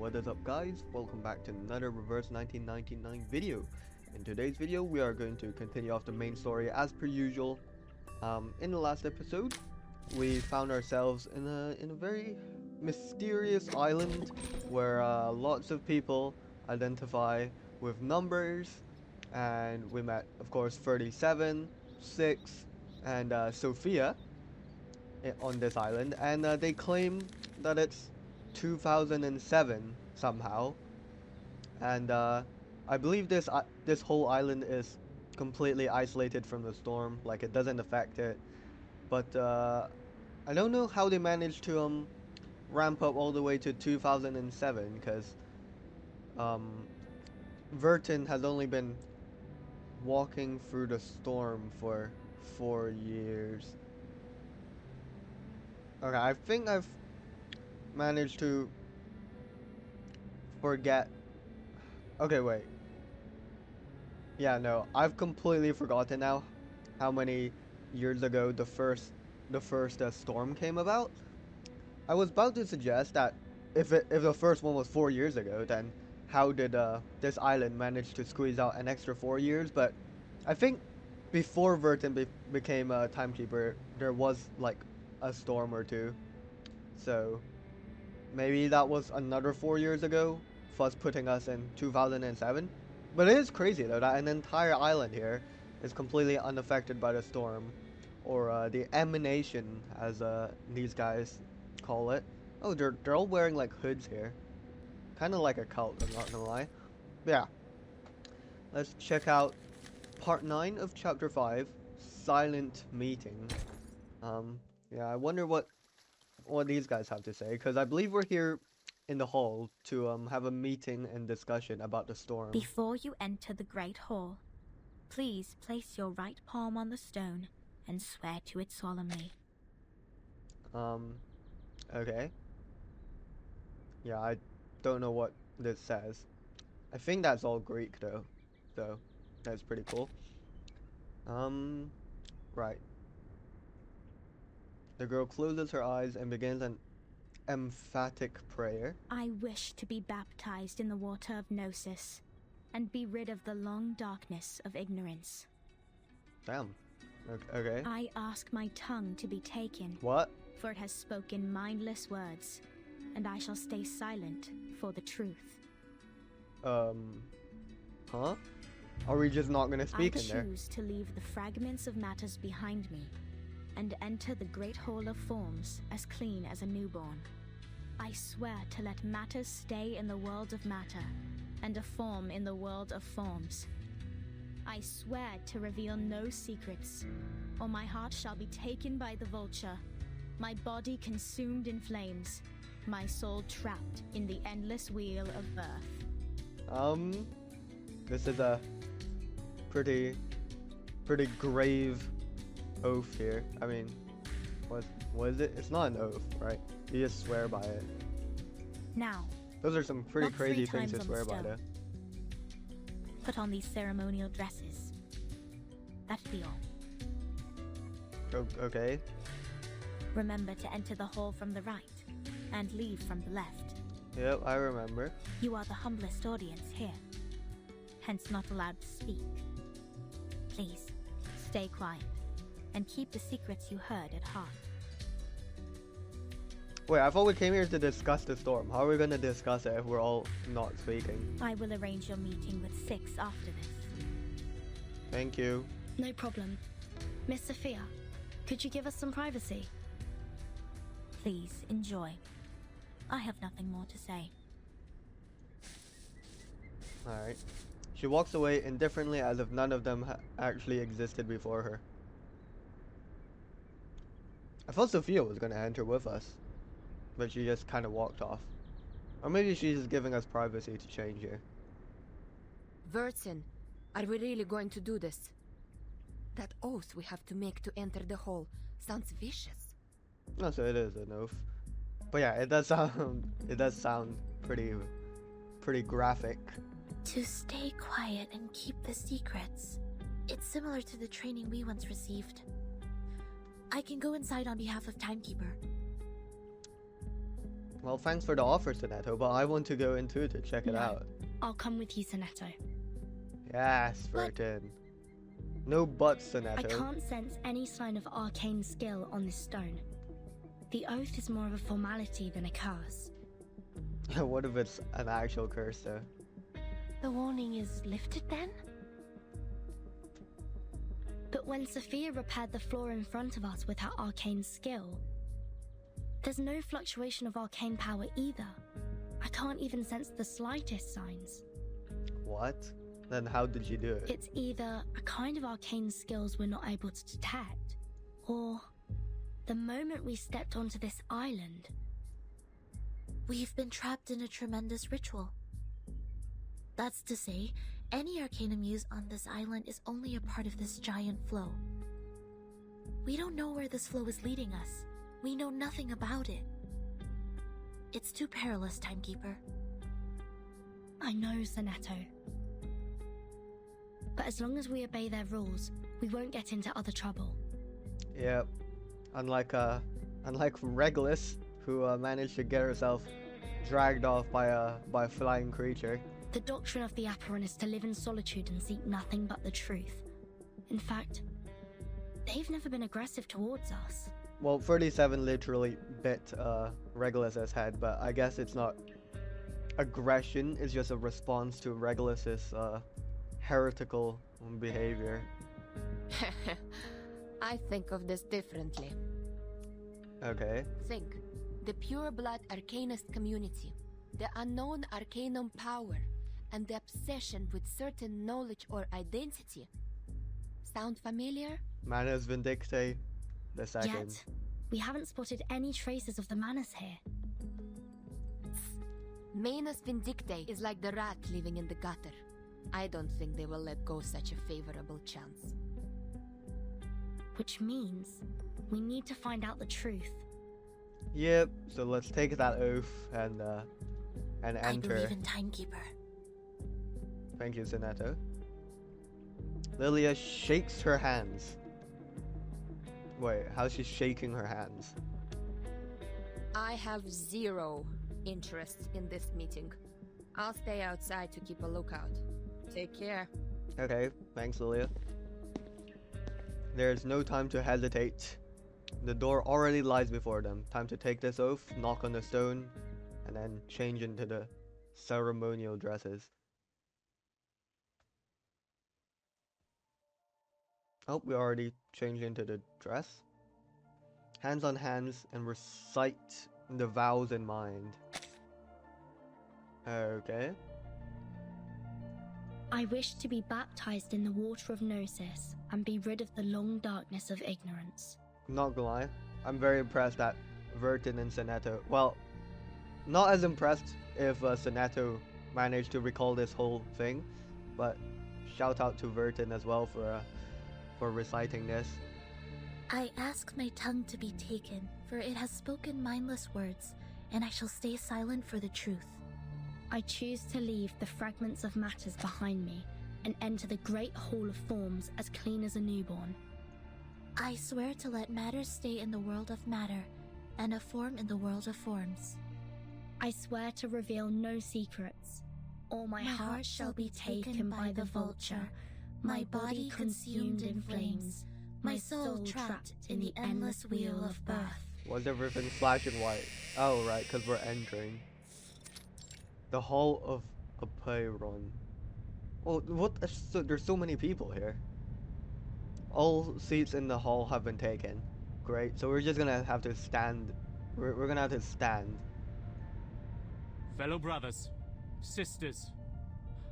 What is up, guys? Welcome back to another Reverse 1999 video. In today's video we are going to continue off the main story as per usual. In the last episode we found ourselves in a very mysterious island where lots of people identify with numbers, and we met, of course, 37, 6, and Sophia on this island, and they claim that it's 2007 somehow, and I believe this whole island is completely isolated from the storm, like it doesn't affect it. But I don't know how they managed to ramp up all the way to 2007, because um, Vertin has only been walking through the storm for 4 years. Okay, I think I've managed to forget. Okay, wait. Yeah, no, I've completely forgotten now how many years ago the first storm came about. I was about to suggest that if the first one was 4 years ago, then how did this island manage to squeeze out an extra 4 years? But I think before Vertin became a timekeeper, there was like a storm or two. So maybe that was another 4 years ago, thus putting us in 2007. But it is crazy though that an entire island here is completely unaffected by the storm, or the emanation, as these guys call it. Oh, they're all wearing like hoods here, kind of like a cult. I'm not gonna lie. But yeah, let's check out part 9 of chapter 5, Silent Meeting. Yeah, I wonder what these guys have to say, because I believe we're here in the hall to have a meeting and discussion about the storm. Before you enter the Great Hall, please place your right palm on the stone and swear to it solemnly. Okay. Yeah, I don't know what this says. I think that's all Greek though, so that's pretty cool. Right. The girl closes her eyes and begins an emphatic prayer. I wish to be baptized in the water of Gnosis and be rid of the long darkness of ignorance. Damn. Okay. I ask my tongue to be taken. What? For it has spoken mindless words, and I shall stay silent for the truth. Huh? Are we just not gonna speak in there? I choose to leave the fragments of matters behind me and enter the great hall of forms as clean as a newborn. I swear to let matters stay in the world of matter and a form in the world of forms. I swear to reveal no secrets, or my heart shall be taken by the vulture, my body consumed in flames, my soul trapped in the endless wheel of birth. This is a pretty grave oath here. I mean, what is it? It's not an oath, right? You just swear by it. Now, those are some pretty not crazy 3 things to times on swear the by, stone. though. Put on these ceremonial dresses. That'd be all. Okay. Remember to enter the hall from the right and leave from the left. Yep, I remember. You are the humblest audience here, hence not allowed to speak. Please, stay quiet and keep the secrets you heard at heart. Wait, I thought we came here to discuss the storm. How are we gonna discuss it if we're all not speaking? I will arrange your meeting with 6 after this. Thank you. No problem. Miss Sophia, could you give us some privacy? Please, enjoy. I have nothing more to say. Alright. She walks away indifferently, as if none of them actually existed before her. I thought Sophia was gonna enter with us, but she just kind of walked off. Or maybe she's just giving us privacy to change here. Vertin, are we really going to do this? That oath we have to make to enter the hall sounds vicious. No, so it is an oath. But yeah, it does sound pretty graphic. To stay quiet and keep the secrets. It's similar to the training we once received. I can go inside on behalf of Timekeeper. Well, thanks for the offer, Soneto, but I want to go in too to check it No. out. I'll come with you, Sonetto. Yes, But- Vertin. No buts, I Soneto. can't sense any sign of arcane skill on this stone. The oath is more of a formality than a curse. What if it's an actual curse, though? The warning is lifted then? But when Sophia repaired the floor in front of us with her arcane skill, there's no fluctuation of arcane power either. I can't even sense the slightest signs. What? Then how did you do it? It's either a kind of arcane skills we're not able to detect, or the moment we stepped onto this island. We've been trapped in a tremendous ritual. That's to say, any arcanum used on this island is only a part of this giant flow. We don't know where this flow is leading us. We know nothing about it. It's too perilous, Timekeeper. I know, Sonetto. But as long as we obey their rules, we won't get into other trouble. Yep. Unlike Regulus, who managed to get herself dragged off by a flying creature. The doctrine of the Aperon is to live in solitude and seek nothing but the truth. In fact, they've never been aggressive towards us. Well, 37 literally bit Regulus's head, but I guess it's not aggression. It's just a response to Regulus's heretical behavior. I think of this differently. Okay. Think. The pure blood arcanist community, the unknown arcanum power, and the obsession with certain knowledge or identity. Sound familiar? Manus Vindictae, the second. Yet, we haven't spotted any traces of the Manus here. Manus Vindictae is like the rat living in the gutter. I don't think they will let go such a favorable chance. Which means we need to find out the truth. Yep, so let's take that oath and I enter. believe in Timekeeper. Thank you, Soneto. Lilia shakes her hands. Wait, how's she shaking her hands? I have zero interest in this meeting. I'll stay outside to keep a lookout. Take care. Okay, thanks, Lilia. There's no time to hesitate. The door already lies before them. Time to take this oath, knock on the stone, and then change into the ceremonial dresses. Oh, we already changed into the dress. Hands on hands and recite the vows in mind. Okay. I wish to be baptized in the water of Gnosis and be rid of the long darkness of ignorance. Not gonna lie, I'm very impressed at Vertin and Soneto. Well, not as impressed if Soneto managed to recall this whole thing, but shout out to Vertin as well for reciting this. I ask my tongue to be taken, for it has spoken mindless words, and I shall stay silent for the truth. I choose to leave the fragments of matters behind me and enter the great hall of forms as clean as a newborn. I swear to let matter stay in the world of matter, and a form in the world of forms. I swear to reveal no secrets, or my heart shall be taken by the vulture, my body consumed in flames, my soul trapped in the endless wheel of birth. Why's everything flashing white? Oh, right, because we're entering the Hall of Aperon. Oh, what? There's so many people here. All seats in the hall have been taken. Great, so we're just gonna have to stand. We're gonna have to stand. Fellow brothers, sisters,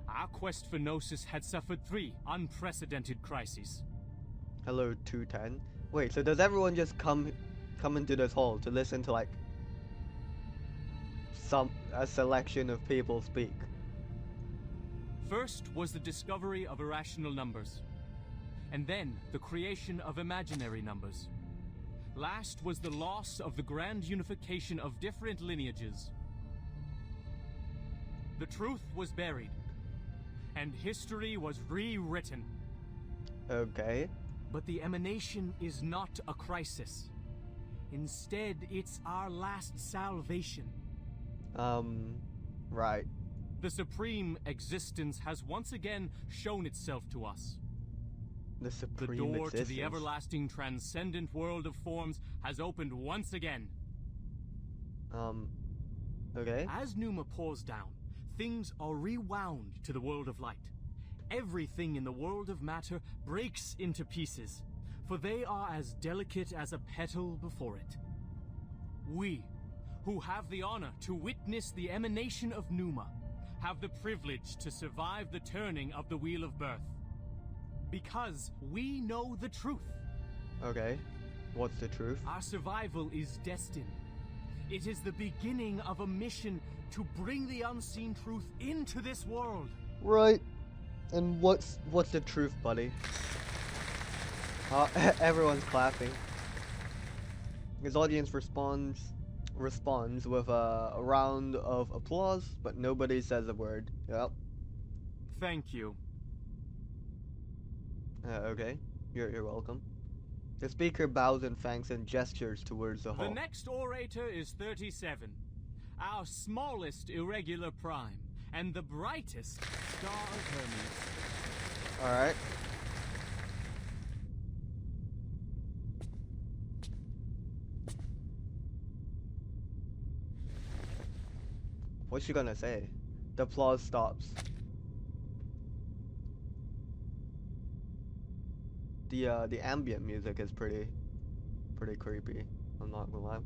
our quest for Gnosis had suffered 3 unprecedented crises. Hello, 210. Wait, so does everyone just come into this hall to listen to like a selection of people speak? First was the discovery of irrational numbers, and then the creation of imaginary numbers. Last was the loss of the grand unification of different lineages. The truth was buried, and history was rewritten. Okay. But the emanation is not a crisis. Instead, it's our last salvation. Right. The supreme existence has once again shown itself to us. The The supreme door to the existence. everlasting transcendent world of forms has opened once again. Okay. As Numa pours down, things are rewound to the world of light. Everything in the world of matter breaks into pieces, for they are as delicate as a petal before it. We, who have the honor to witness the emanation of Numa, have the privilege to survive the turning of the Wheel of Birth. Because we know the truth. Okay. What's the truth? Our survival is destined. It is the beginning of a mission to bring the unseen truth into this world. Right. And what's the truth, buddy? Everyone's clapping. His audience responds with a round of applause, but nobody says a word. Yep. Thank you. Okay. You're welcome. The speaker bows in thanks and gestures towards the hall. The next orator is 37, our smallest irregular prime, and the brightest star of Hermes. Alright. What's she gonna say? The applause stops. The ambient music is pretty creepy. I'm not gonna lie.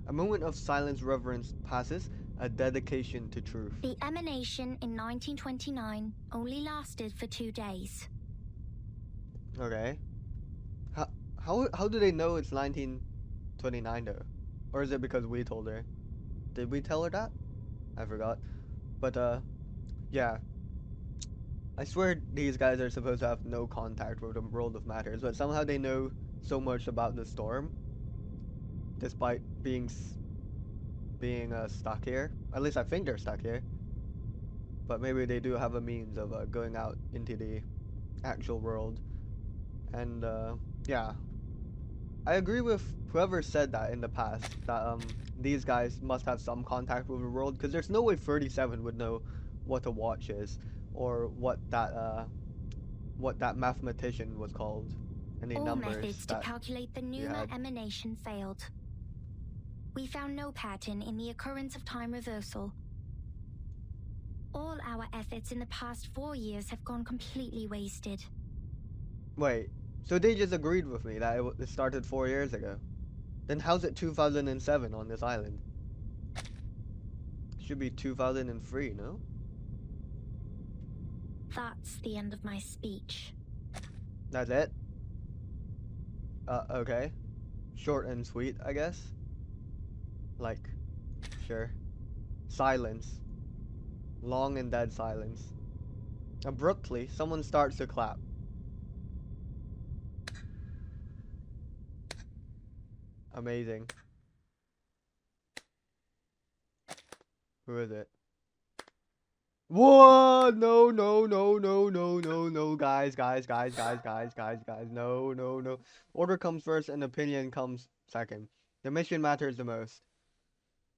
A moment of silence reverence passes, a dedication to truth. The emanation in 1929 only lasted for 2 days. Okay. How do they know it's 1929 though? Or is it because we told her? Did we tell her that? I forgot. But yeah. I swear these guys are supposed to have no contact with the world of matters, but somehow they know so much about the storm, despite being stuck here. At least I think they're stuck here. But maybe they do have a means of going out into the actual world. And yeah, I agree with whoever said that in the past, that these guys must have some contact with the world, because there's no way 37 would know what a watch is, or what that mathematician was called, and the All numbers methods to that calculate the he Numa had. emanation failed. We found no pattern in the occurrence of time reversal. All our efforts in the past 4 years have gone completely wasted. Wait, so they just agreed with me that it started 4 years ago. Then how's it 2007 on this island? Should be 2003, no? That's the end of my speech. That's it? Okay. Short and sweet, I guess. Like, sure. Silence. Long and dead silence. Abruptly, someone starts to clap. Amazing. Who is it? Whoa! No, no, no, no, no, no, no, guys, no, no, no. Order comes first and opinion comes second. The mission matters the most.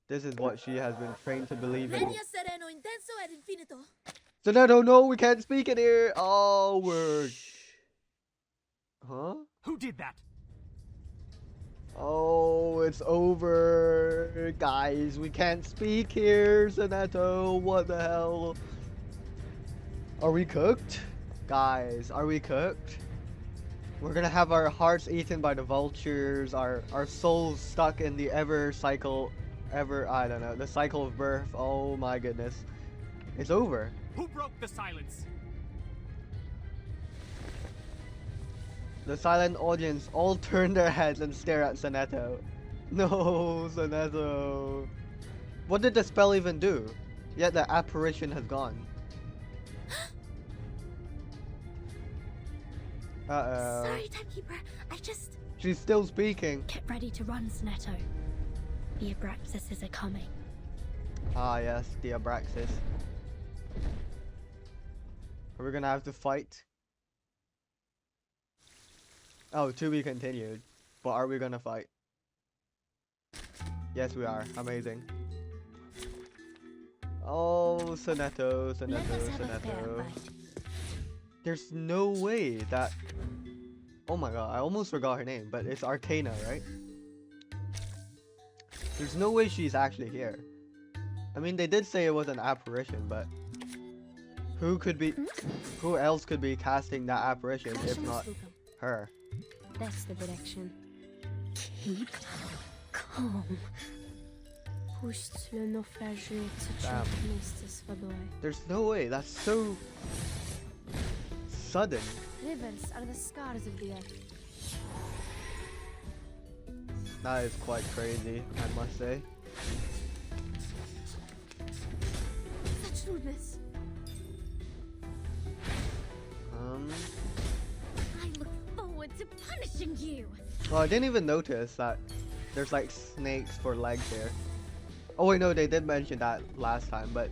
This is what she has been trained to believe in. Regna sereno intenso ed infinito. Soneto, no, we can't speak in here. Oh, word. Huh? Who did that? Oh, it's over. Guys, we can't speak here, Soneto. What the hell? Are we cooked? Guys, are we cooked? We're gonna have our hearts eaten by the vultures, our souls stuck in the the cycle of birth. Oh my goodness. It's over. Who broke the silence? The silent audience all turn their heads and stare at Soneto. No, Soneto. What did the spell even do? Yet the apparition has gone. Uh-oh. Sorry, Timekeeper. She's still speaking. Get ready to run, Snetto. The Abraxases are coming. Ah, yes, the Abraxas. Are we gonna have to fight? Oh, to be continued. But are we gonna fight? Yes, we are. Amazing. Oh, Soneto, Let Soneto, us have a fair Soneto. fight. There's no way that. Oh my god, I almost forgot her name, but it's Arcana, right? There's no way she's actually here. I mean, they did say it was an apparition, but who could be, who else could be casting that apparition if not her? That's the direction. Keep calm. Puść le naufragé Damn. с водой. There's no way. That's so sudden. Rivers are the scars of the earth. That is quite crazy, I must say. Such rudeness. I look forward to punishing you. Well, I didn't even notice that there's like snakes for legs here. Oh wait, no, they did mention that last time, but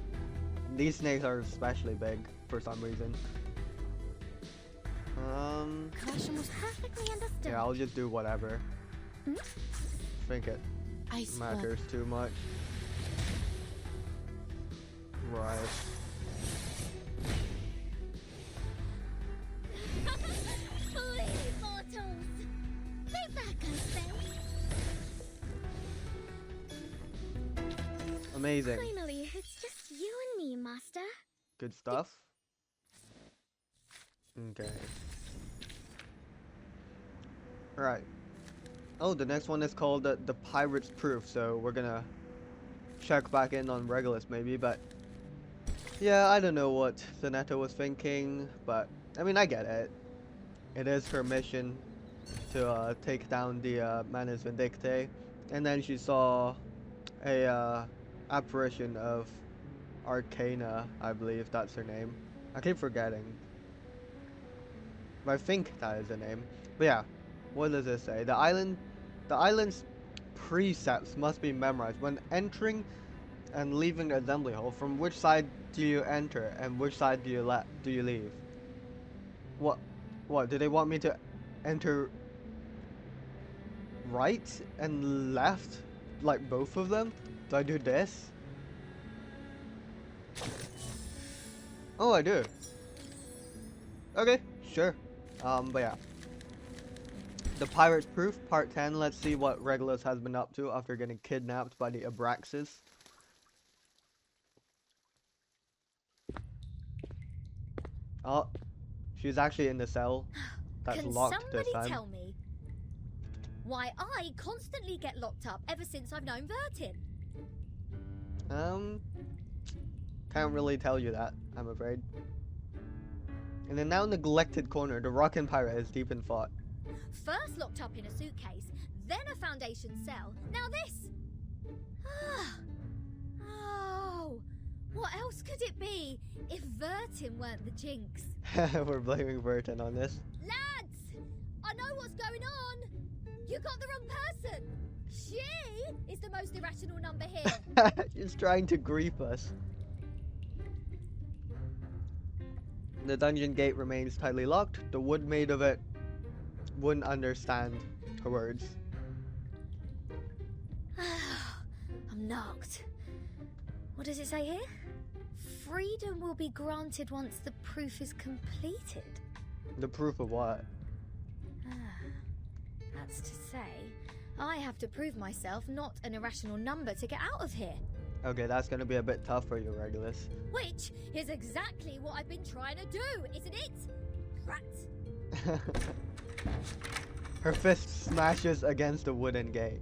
these snakes are especially big for some reason. Caution was perfectly understood. Yeah, I'll just do whatever. Hmm? Think it Ice matters too much. Right. Please, mortals. Be back, I say. Amazing. Finally, it's just you and me, Master. Good stuff. Okay. Right. Oh, the next one is called the Pirate's Proof, so we're gonna check back in on Regulus maybe, but yeah, I don't know what Zanetta was thinking, but I mean, I get it. It is her mission to take down the Manus Vindictae, and then she saw a apparition of Arcana, I believe that's her name. I keep forgetting. But I think that is the name. But yeah, what does it say? The island's precepts must be memorized. When entering and leaving the assembly hall, from which side do you enter and which side do you leave? What? Do they want me to enter right and left? Like both of them? Do I do this? Oh, I do. Okay, sure. But yeah. The Pirate's Proof, Part 10. Let's see what Regulus has been up to after getting kidnapped by the Abraxas. Oh, she's actually in the cell. That's Can locked this somebody time. tell me why I constantly get locked up ever since I've known Vertin? Can't really tell you that, I'm afraid. In the now neglected corner, the Rockin' Pirate is deep in thought. First locked up in a suitcase, then a foundation cell, now this! Oh, what else could it be if Vertin weren't the jinx? We're blaming Vertin on this. Lads! I know what's going on! You got the wrong person! She is the most irrational number here! She's trying to grief us. The dungeon gate remains tightly locked. The wood made of it wouldn't understand her words. I'm knocked. What does it say here? Freedom will be granted once the proof is completed. The proof of what? That's to say, I have to prove myself not an irrational number to get out of here. Okay, that's gonna be a bit tough for you, Regulus. Which is exactly what I've been trying to do, isn't it? Rat! Her fist smashes against the wooden gate.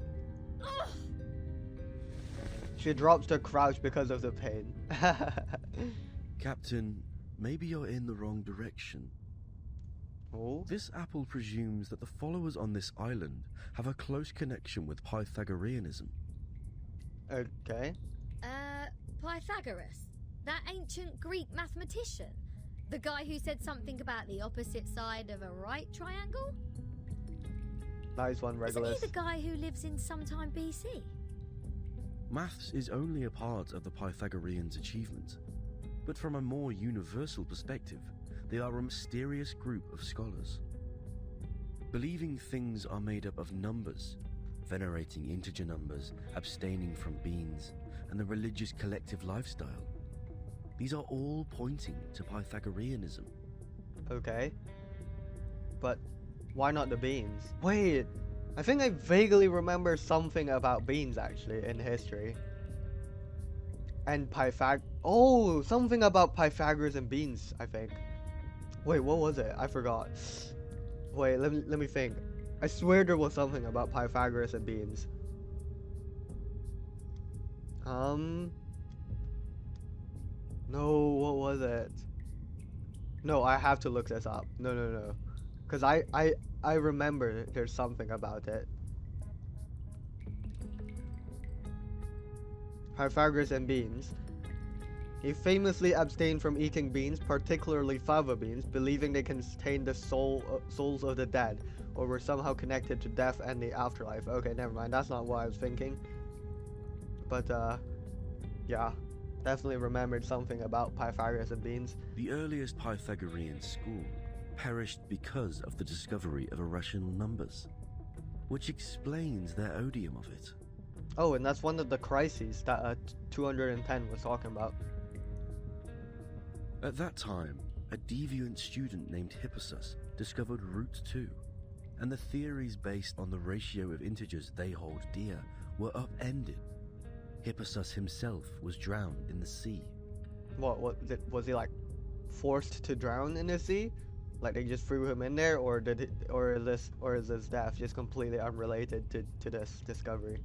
Ugh! She drops to crouch because of the pain. Captain, maybe you're in the wrong direction. Oh? This apple presumes that the followers on this island have a close connection with Pythagoreanism. Okay. Pythagoras? That ancient Greek mathematician? The guy who said something about the opposite side of a right triangle? Nice one, Isn't Regulus. he the guy who lives in sometime BC? Maths is only a part of the Pythagoreans' achievement, but from a more universal perspective, they are a mysterious group of scholars. Believing things are made up of numbers, venerating integer numbers, abstaining from beans, and the religious collective lifestyle, These are all pointing to Pythagoreanism. Okay. But why not the beans? Wait, I think I vaguely remember something about beans actually in history. And oh, something about Pythagoras and beans, I think. Wait, what was it? I forgot. Wait, let me think. I swear there was something about Pythagoras and beans. No, what was it? No, I have to look this up. No. Cause I remember there's something about it. Pythagoras and beans. He famously abstained from eating beans, particularly fava beans, believing they contained the souls of the dead, or were somehow connected to death and the afterlife. Okay, never mind. That's not what I was thinking. But yeah, definitely remembered something about Pythagoras and beans. The earliest Pythagorean school perished because of the discovery of irrational numbers, which explains their odium of it. Oh, and that's one of the crises that 210 was talking about. At that time, a deviant student named Hippasus discovered root 2, and the theories based on the ratio of integers they hold dear were upended. Hippasus himself was drowned in the sea. What was he like forced to drown in the sea? Like they just threw him in there, or is his death just completely unrelated to this discovery?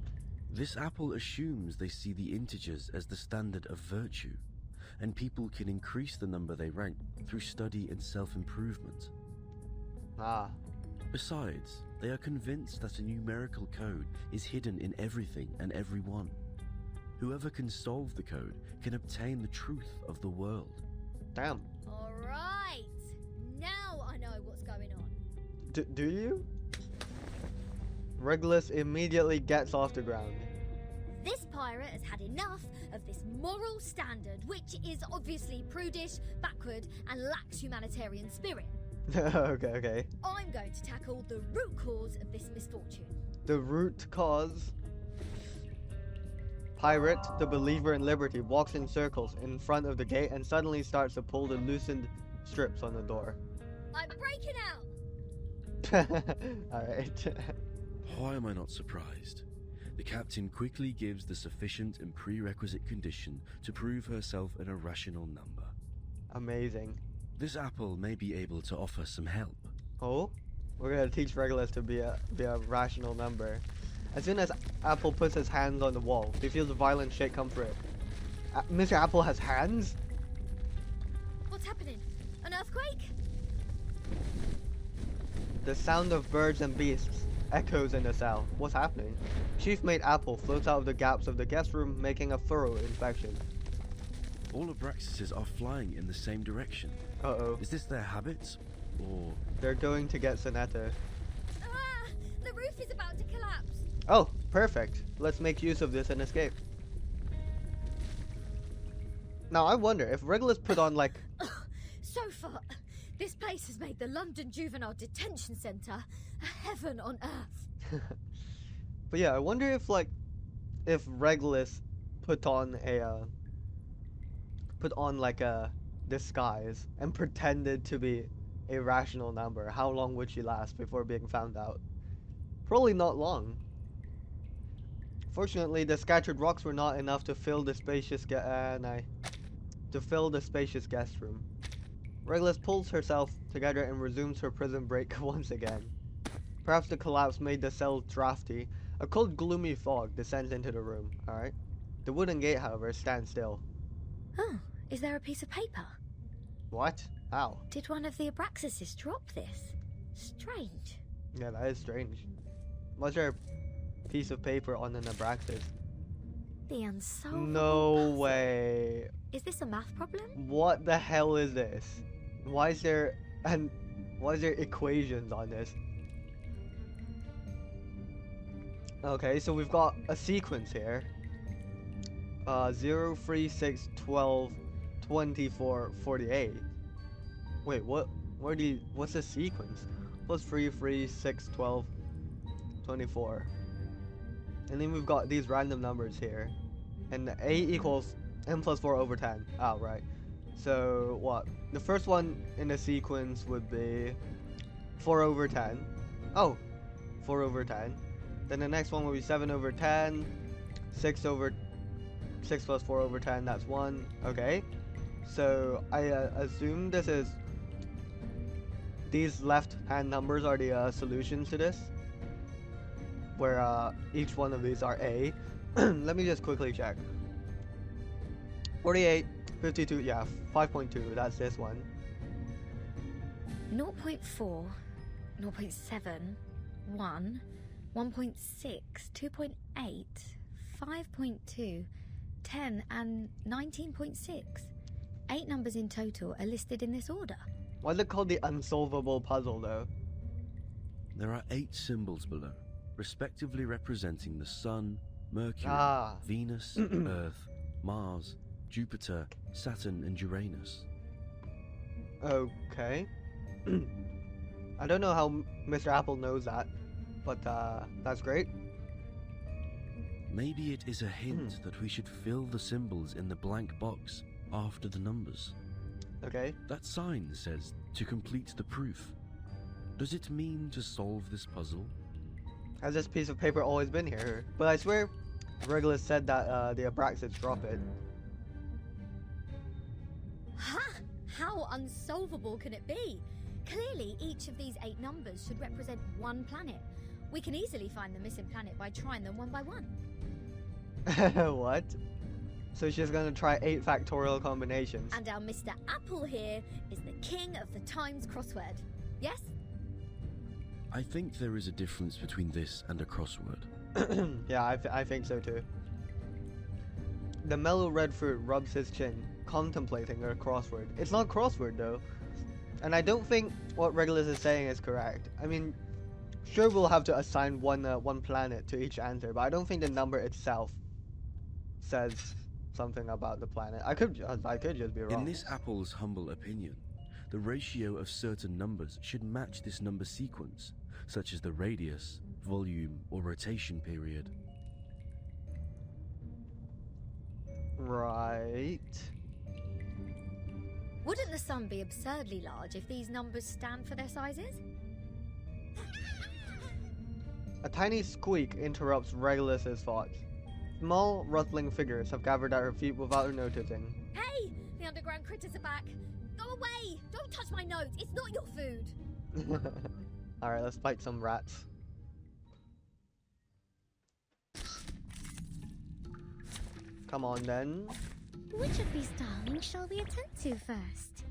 This apple assumes they see the integers as the standard of virtue, and people can increase the number they rank through study and self-improvement. Ah. Besides, they are convinced that a numerical code is hidden in everything and everyone. Whoever can solve the code can obtain the truth of the world. Damn. Alright! Now I know what's going on. Do you? Regulus immediately gets off the ground. This pirate has had enough of this moral standard, which is obviously prudish, backward, and lacks humanitarian spirit. Okay. I'm going to tackle the root cause of this misfortune. The root cause? Pirate, the believer in liberty, walks in circles in front of the gate and suddenly starts to pull the loosened strips on the door. I'm breaking out! Alright. Why am I not surprised? The captain quickly gives the sufficient and prerequisite condition to prove herself an irrational number. Amazing. This apple may be able to offer some help. Oh? We're gonna teach Regulus to be a rational number. As soon as Apple puts his hands on the wall, he feels a violent shake come through it. Mr. Apple has hands? What's happening? An earthquake? The sound of birds and beasts echoes in the cell. What's happening? Chief Mate Apple floats out of the gaps of the guest room, making a thorough inspection. All Abraxases are flying in the same direction. Uh-oh. Is this their habit, or...? They're going to get Sonetta. Ah! The roof is about to collapse! Oh, perfect. Let's make use of this and escape. Now, I wonder if Regulus put on, like... So far, this place has made the London Juvenile Detention Centre a heaven on earth. But yeah, I wonder if, like, if Regulus put on like a disguise and pretended to be a rational number, how long would she last before being found out? Probably not long. Fortunately, the scattered rocks were not enough to fill the spacious guest room. Regulus pulls herself together and resumes her prison break once again. Perhaps the collapse made the cell drafty. A cold, gloomy fog descends into the room. Alright. The wooden gate, however, stands still. Oh, is there a piece of paper? What? How? Did one of the Abraxases drop this? Strange. Yeah, that is strange. Was there a piece of paper on an Abraxas? The unsolvable No puzzle. way. Is this a math problem? What the hell is this? Why is there equations on this? Okay, so we've got a sequence here. 0, 3, 6, 12, 24, 48. Wait, what's the sequence? Plus 3, 3, 6, 12, 24. And then we've got these random numbers here. And A equals n plus 4 over 10. Oh, right. So what? The first one in the sequence would be 4 over 10. Oh, 4 over 10. Then the next one will be 7 over 10. 6 over 6 plus 4 over 10, that's 1. Okay. So I assume this is, these left hand numbers are the solutions to this, where each one of these are A. Let me just quickly check. 48, 52, yeah, 5.2, that's this one. 0.4, 0.7, 1, 1.6, 2.8, 5.2, 10, and 19.6. 8 numbers in total are listed in this order. Why is it called the unsolvable puzzle, though? There are 8 symbols below, respectively representing the Sun, Mercury, Venus, Earth, Mars, Jupiter, Saturn, and Uranus. Okay. I don't know how Mr. Apple knows that, but that's great. Maybe it is a hint that we should fill the symbols in the blank box after the numbers. Okay. That sign says to complete the proof. Does it mean to solve this puzzle? Has this piece of paper always been here? But I swear, Regulus said that the Abraxas drop it. Ha! How unsolvable can it be? Clearly, each of these 8 numbers should represent one planet. We can easily find the missing planet by trying them one by one. What? So she's gonna try 8 factorial combinations. And our Mr. Apple here is the king of the Times crossword. Yes? I think there is a difference between this and a crossword. Yeah, I think so too. The mellow red fruit rubs his chin, contemplating a crossword. It's not crossword though. And I don't think what Regulus is saying is correct. I mean, sure we'll have to assign one planet to each answer, but I don't think the number itself says something about the planet. I could just be wrong. In this Apple's humble opinion, the ratio of certain numbers should match this number sequence, such as the radius, volume, or rotation period. Right. Wouldn't the sun be absurdly large if these numbers stand for their sizes? A tiny squeak interrupts Regulus's thoughts. Small, rustling figures have gathered at her feet without her noticing. Hey! The underground critters are back! Go away! Don't touch my notes! It's not your food! Alright, let's fight some rats. Come on then. Which of these darlings shall we attend to first?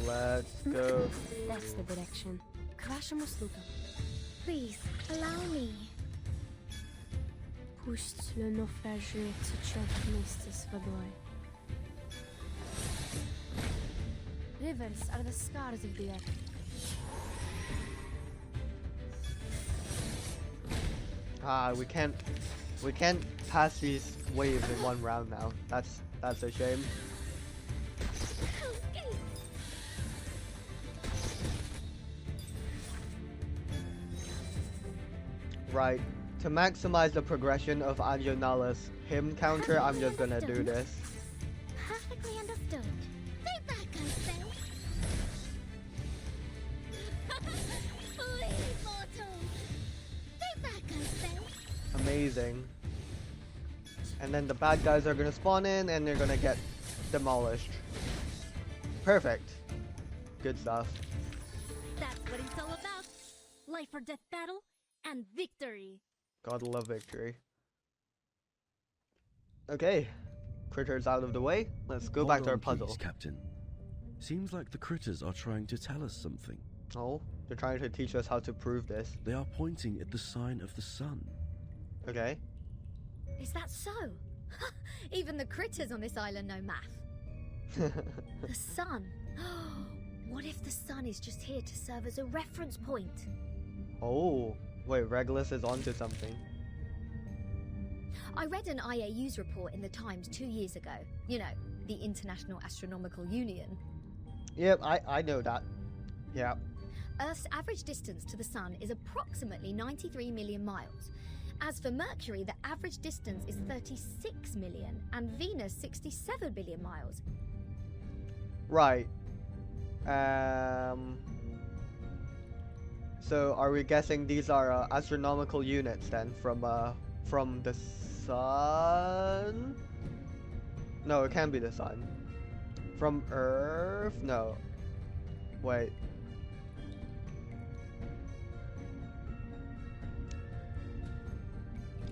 Let's go. That's the direction. К вашим услугам. Please, allow me. Пусть le naufragé течет вместе с водой. Rivers are the scars of the earth. We can't pass these waves in one round now. That's a shame. Right. To maximize the progression of Anjonala's hymn counter, I'm just gonna do this. Perfectly understood. Stay back, I say. Please, mortal. Stay back, I say. Amazing. And then the bad guys are gonna spawn in and they're gonna get demolished. Perfect. Good stuff. That's what it's all about. Life or death battle and victory. Gotta love victory. Okay. Critters out of the way. Let's go back to our puzzle. Please, Captain. Seems like the critters are trying to tell us something. Oh, they're trying to teach us how to prove this. They are pointing at the sign of the sun. Okay. Is that so? Even the critters on this island know math. The sun. What if the sun is just here to serve as a reference point? Oh, wait, Regulus is onto something. I read an IAU's report in the Times 2 years ago. You know, the International Astronomical Union. Yep, I know that. Yeah. Earth's average distance to the sun is approximately 93 million miles. As for Mercury, the average distance is 36 million and Venus 67 billion miles. Right. So are we guessing these are astronomical units then from the sun? No, it can't be the sun. From Earth? No. Wait.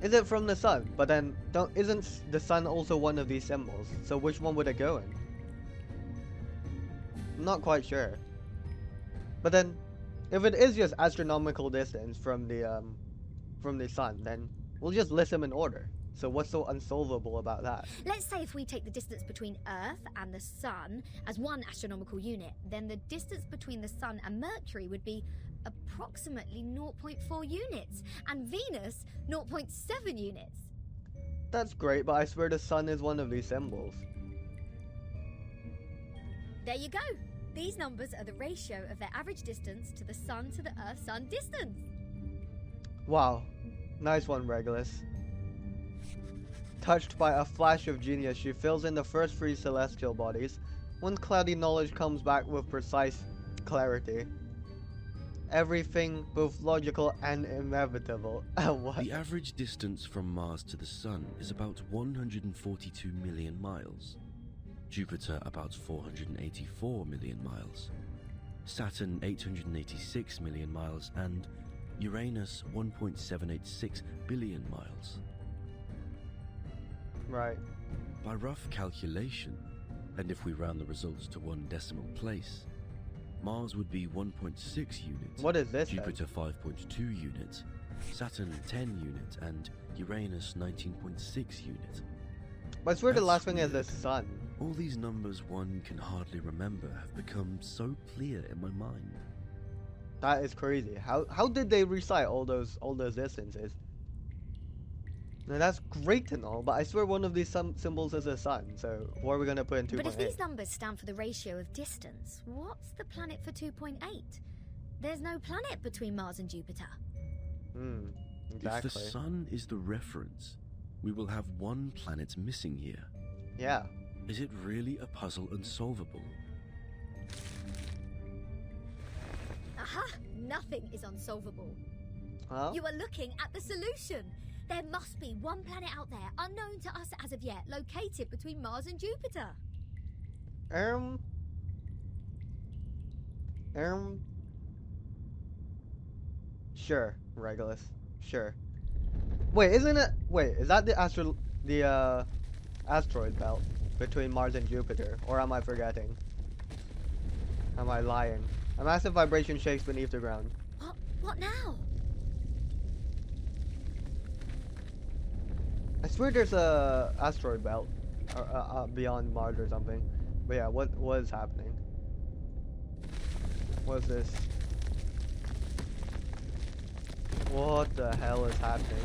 Is it from the sun? But then isn't the sun also one of these symbols? So which one would it go in? I'm not quite sure. But then if it is just astronomical distance from the sun, then we'll just list them in order. So what's so unsolvable about that? Let's say if we take the distance between Earth and the Sun as one astronomical unit, then the distance between the Sun and Mercury would be approximately 0.4 units, and Venus 0.7 units. That's great, but I swear the sun is one of these symbols. There you go. These numbers are the ratio of their average distance to the Sun to the Earth-Sun distance. Wow. Nice one, Regulus. Touched by a flash of genius, she fills in the first three celestial bodies. When cloudy knowledge comes back with precise clarity. Everything both logical and inevitable. What? The average distance from Mars to the Sun is about 142 million miles. Jupiter about 484 million miles. Saturn 886 million miles, and Uranus 1.786 billion miles. Right. By rough calculation, and if we round the results to one decimal place, Mars would be 1.6 units. What is this Jupiter 5.2 units, Saturn 10 units, and Uranus 19.6 units. But I swear the That's last thing is the weird. sun. All these numbers one can hardly remember have become so clear in my mind. That is crazy. How did they recite all those distances? Now that's great and all, but I swear one of these symbols is the sun. So what are we gonna put in 2.8? But if these numbers stand for the ratio of distance, what's the planet for 2.8? There's no planet between Mars and Jupiter. Exactly. If the sun is the reference, we will have one planet missing here. Yeah. Is it really a puzzle unsolvable? Aha! Nothing is unsolvable. Huh? You are looking at the solution. There must be one planet out there, unknown to us as of yet, located between Mars and Jupiter. Sure, Regulus. Sure. Wait, isn't it? Wait, is that the asteroid belt between Mars and Jupiter, or am I forgetting? Am I lying? A massive vibration shakes beneath the ground. What now? I swear there's a asteroid belt beyond Mars or something. But yeah, what is happening? What's this? What the hell is happening?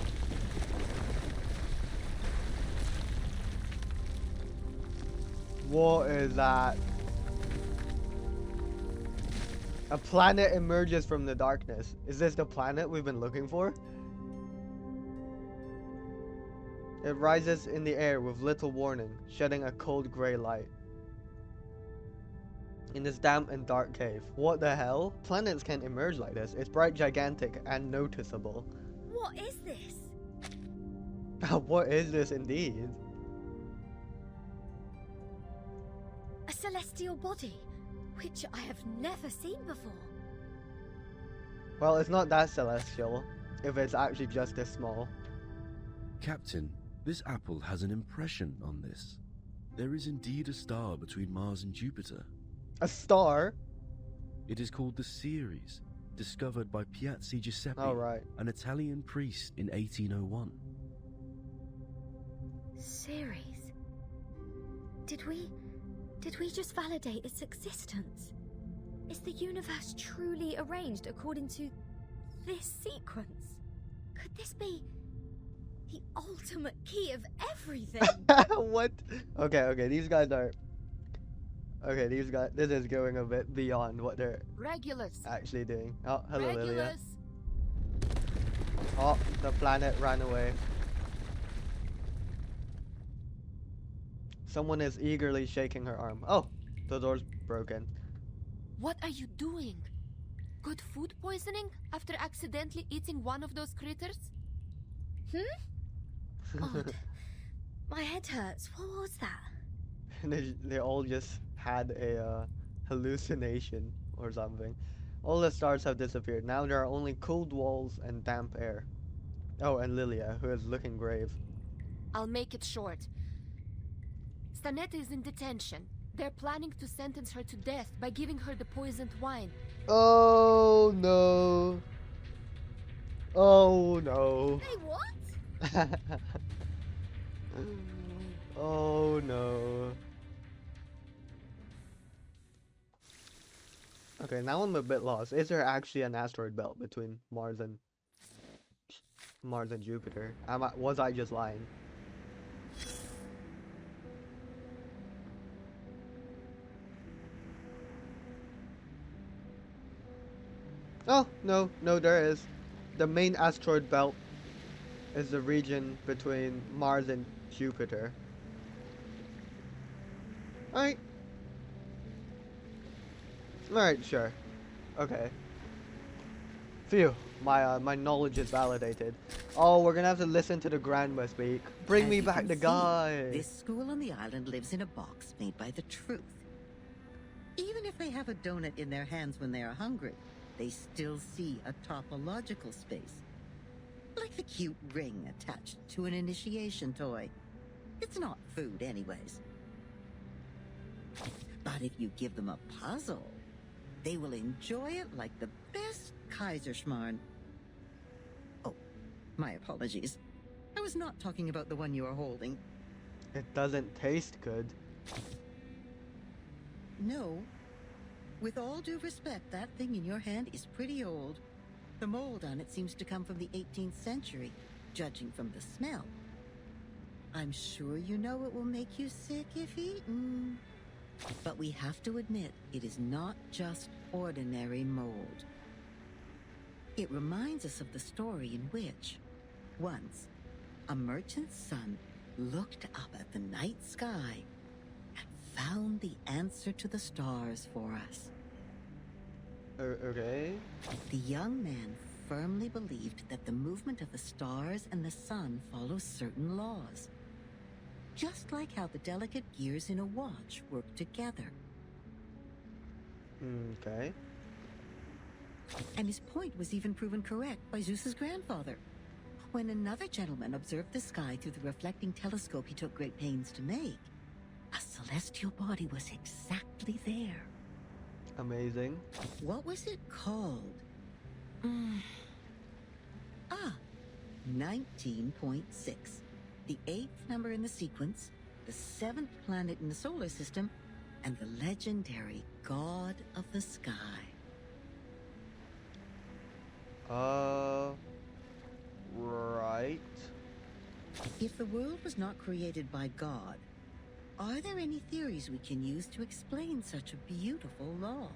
What is that? A planet emerges from the darkness. Is this the planet we've been looking for? It rises in the air with little warning, shedding a cold grey light. In this damp and dark cave. What the hell? Planets can't emerge like this. It's bright, gigantic, and noticeable. What is this? What is this indeed? A celestial body, which I have never seen before. Well, it's not that celestial, if it's actually just this small. Captain, this apple has an impression on this. There is indeed a star between Mars and Jupiter. A star? It is called the Ceres, discovered by Piazzi Giuseppe, Oh, right. an Italian priest in 1801. Ceres. Did we just validate its existence? Is the universe truly arranged according to this sequence? Could this be the ultimate key of everything? What? Okay, these guys are... Okay, this is going a bit beyond what they're Regulus. actually doing. Oh, hello, Lilia. Regulus. Oh, the planet ran away. Someone is eagerly shaking her arm. Oh, the door's broken. What are you doing? Got food poisoning after accidentally eating one of those critters? Odd. My head hurts. What was that? They all just had a hallucination or something. All the stars have disappeared. Now there are only cold walls and damp air. Oh, and Lilia, who is looking grave. I'll make it short. Stanetta is in detention. They're planning to sentence her to death by giving her the poisoned wine. Oh no. Oh no. Hey, what? Oh no. Okay, now I'm a bit lost. Is there actually an asteroid belt between Mars and Jupiter? Was I just lying? Oh, no, there is. The main asteroid belt is the region between Mars and Jupiter. Alright. Alright, sure. Okay. Phew, my knowledge is validated. Oh, we're gonna have to listen to the grandma speak. Bring As me you back can the see, guy. This school on the island lives in a box made by the truth. Even if they have a donut in their hands when they are hungry, they still see a topological space. Like the cute ring attached to an initiation toy. It's not food anyways. But if you give them a puzzle, they will enjoy it like the best Kaiserschmarrn. Oh, my apologies. I was not talking about the one you are holding. It doesn't taste good. No. With all due respect, that thing in your hand is pretty old. The mold on it seems to come from the 18th century, judging from the smell. I'm sure you know it will make you sick if eaten. But we have to admit, it is not just ordinary mold. It reminds us of the story in which, once, a merchant's son looked up at the night sky and found the answer to the stars for us. Okay. The young man firmly believed that the movement of the stars and the sun follows certain laws. Just like how the delicate gears in a watch work together. Okay. And his point was even proven correct by Zeus's grandfather. When another gentleman observed the sky through the reflecting telescope he took great pains to make, a celestial body was exactly there. Amazing. What was it called? 19.6. The 8th number in the sequence, the 7th planet in the solar system, and the legendary god of the sky. Right. If the world was not created by God, are there any theories we can use to explain such a beautiful law?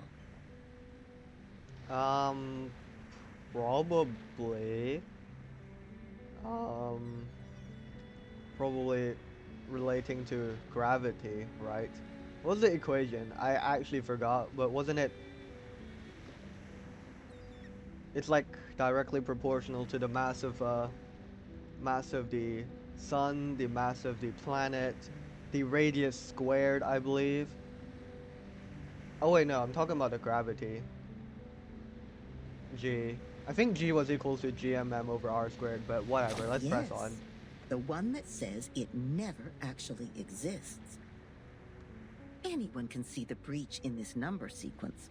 Probably. Probably relating to gravity, right? What was the equation? I actually forgot, but wasn't it? It's like directly proportional to the mass of the sun, the mass of the planet, the radius squared, I believe. Oh wait, no, I'm talking about the gravity. G. I think G was equal to GMM over R squared, but whatever, let's press on. The one that says it never actually exists. Anyone can see the breach in this number sequence.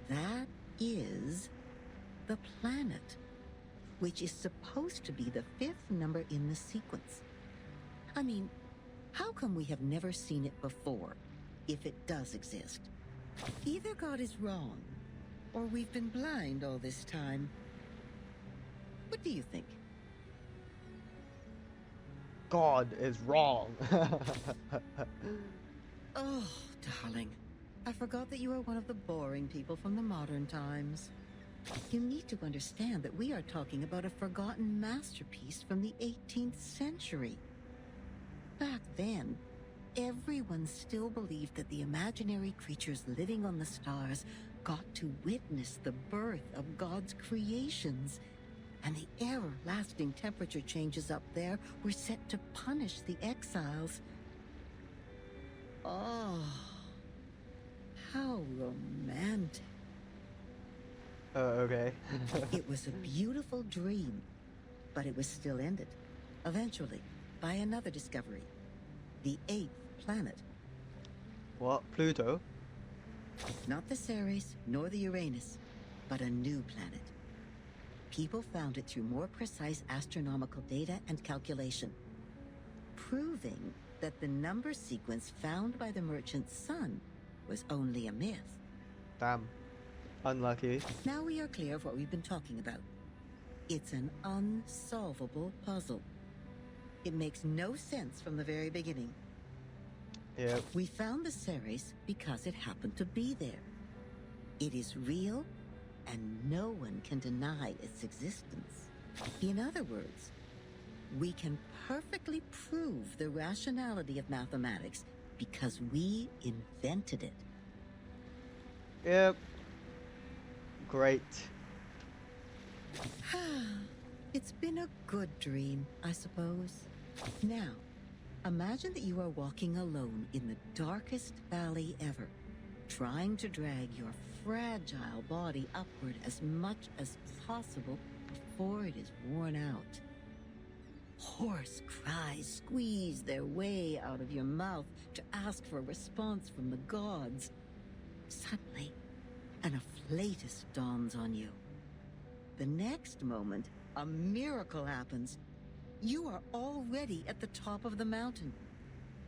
That is the planet, which is supposed to be the 5th number in the sequence. I mean, how come we have never seen it before, if it does exist? Either God is wrong, or we've been blind all this time. What do you think? God is wrong. Oh, darling. I forgot that you are one of the boring people from the modern times. You need to understand that we are talking about a forgotten masterpiece from the 18th century. Back then, everyone still believed that the imaginary creatures living on the stars got to witness the birth of God's creations, and the everlasting temperature changes up there were set to punish the exiles. Oh, how romantic. Okay. It was a beautiful dream, but it was still ended, eventually, by another discovery. The 8th planet. What? Pluto? Not the Ceres, nor the Uranus, but a new planet. People found it through more precise astronomical data and calculation, proving that the number sequence found by the merchant sun was only a myth. Damn. Unlucky. Now we are clear of what we've been talking about. It's an unsolvable puzzle. It makes no sense from the very beginning. Yep. We found the Ceres because it happened to be there. It is real, and no one can deny its existence. In other words, we can perfectly prove the rationality of mathematics because we invented it. Yep. Great. It's been a good dream, I suppose. Now, imagine that you are walking alone in the darkest valley ever, trying to drag your fragile body upward as much as possible before it is worn out. Hoarse cries squeeze their way out of your mouth to ask for a response from the gods. Suddenly, an afflatus dawns on you. The next moment, a miracle happens. You are already at the top of the mountain,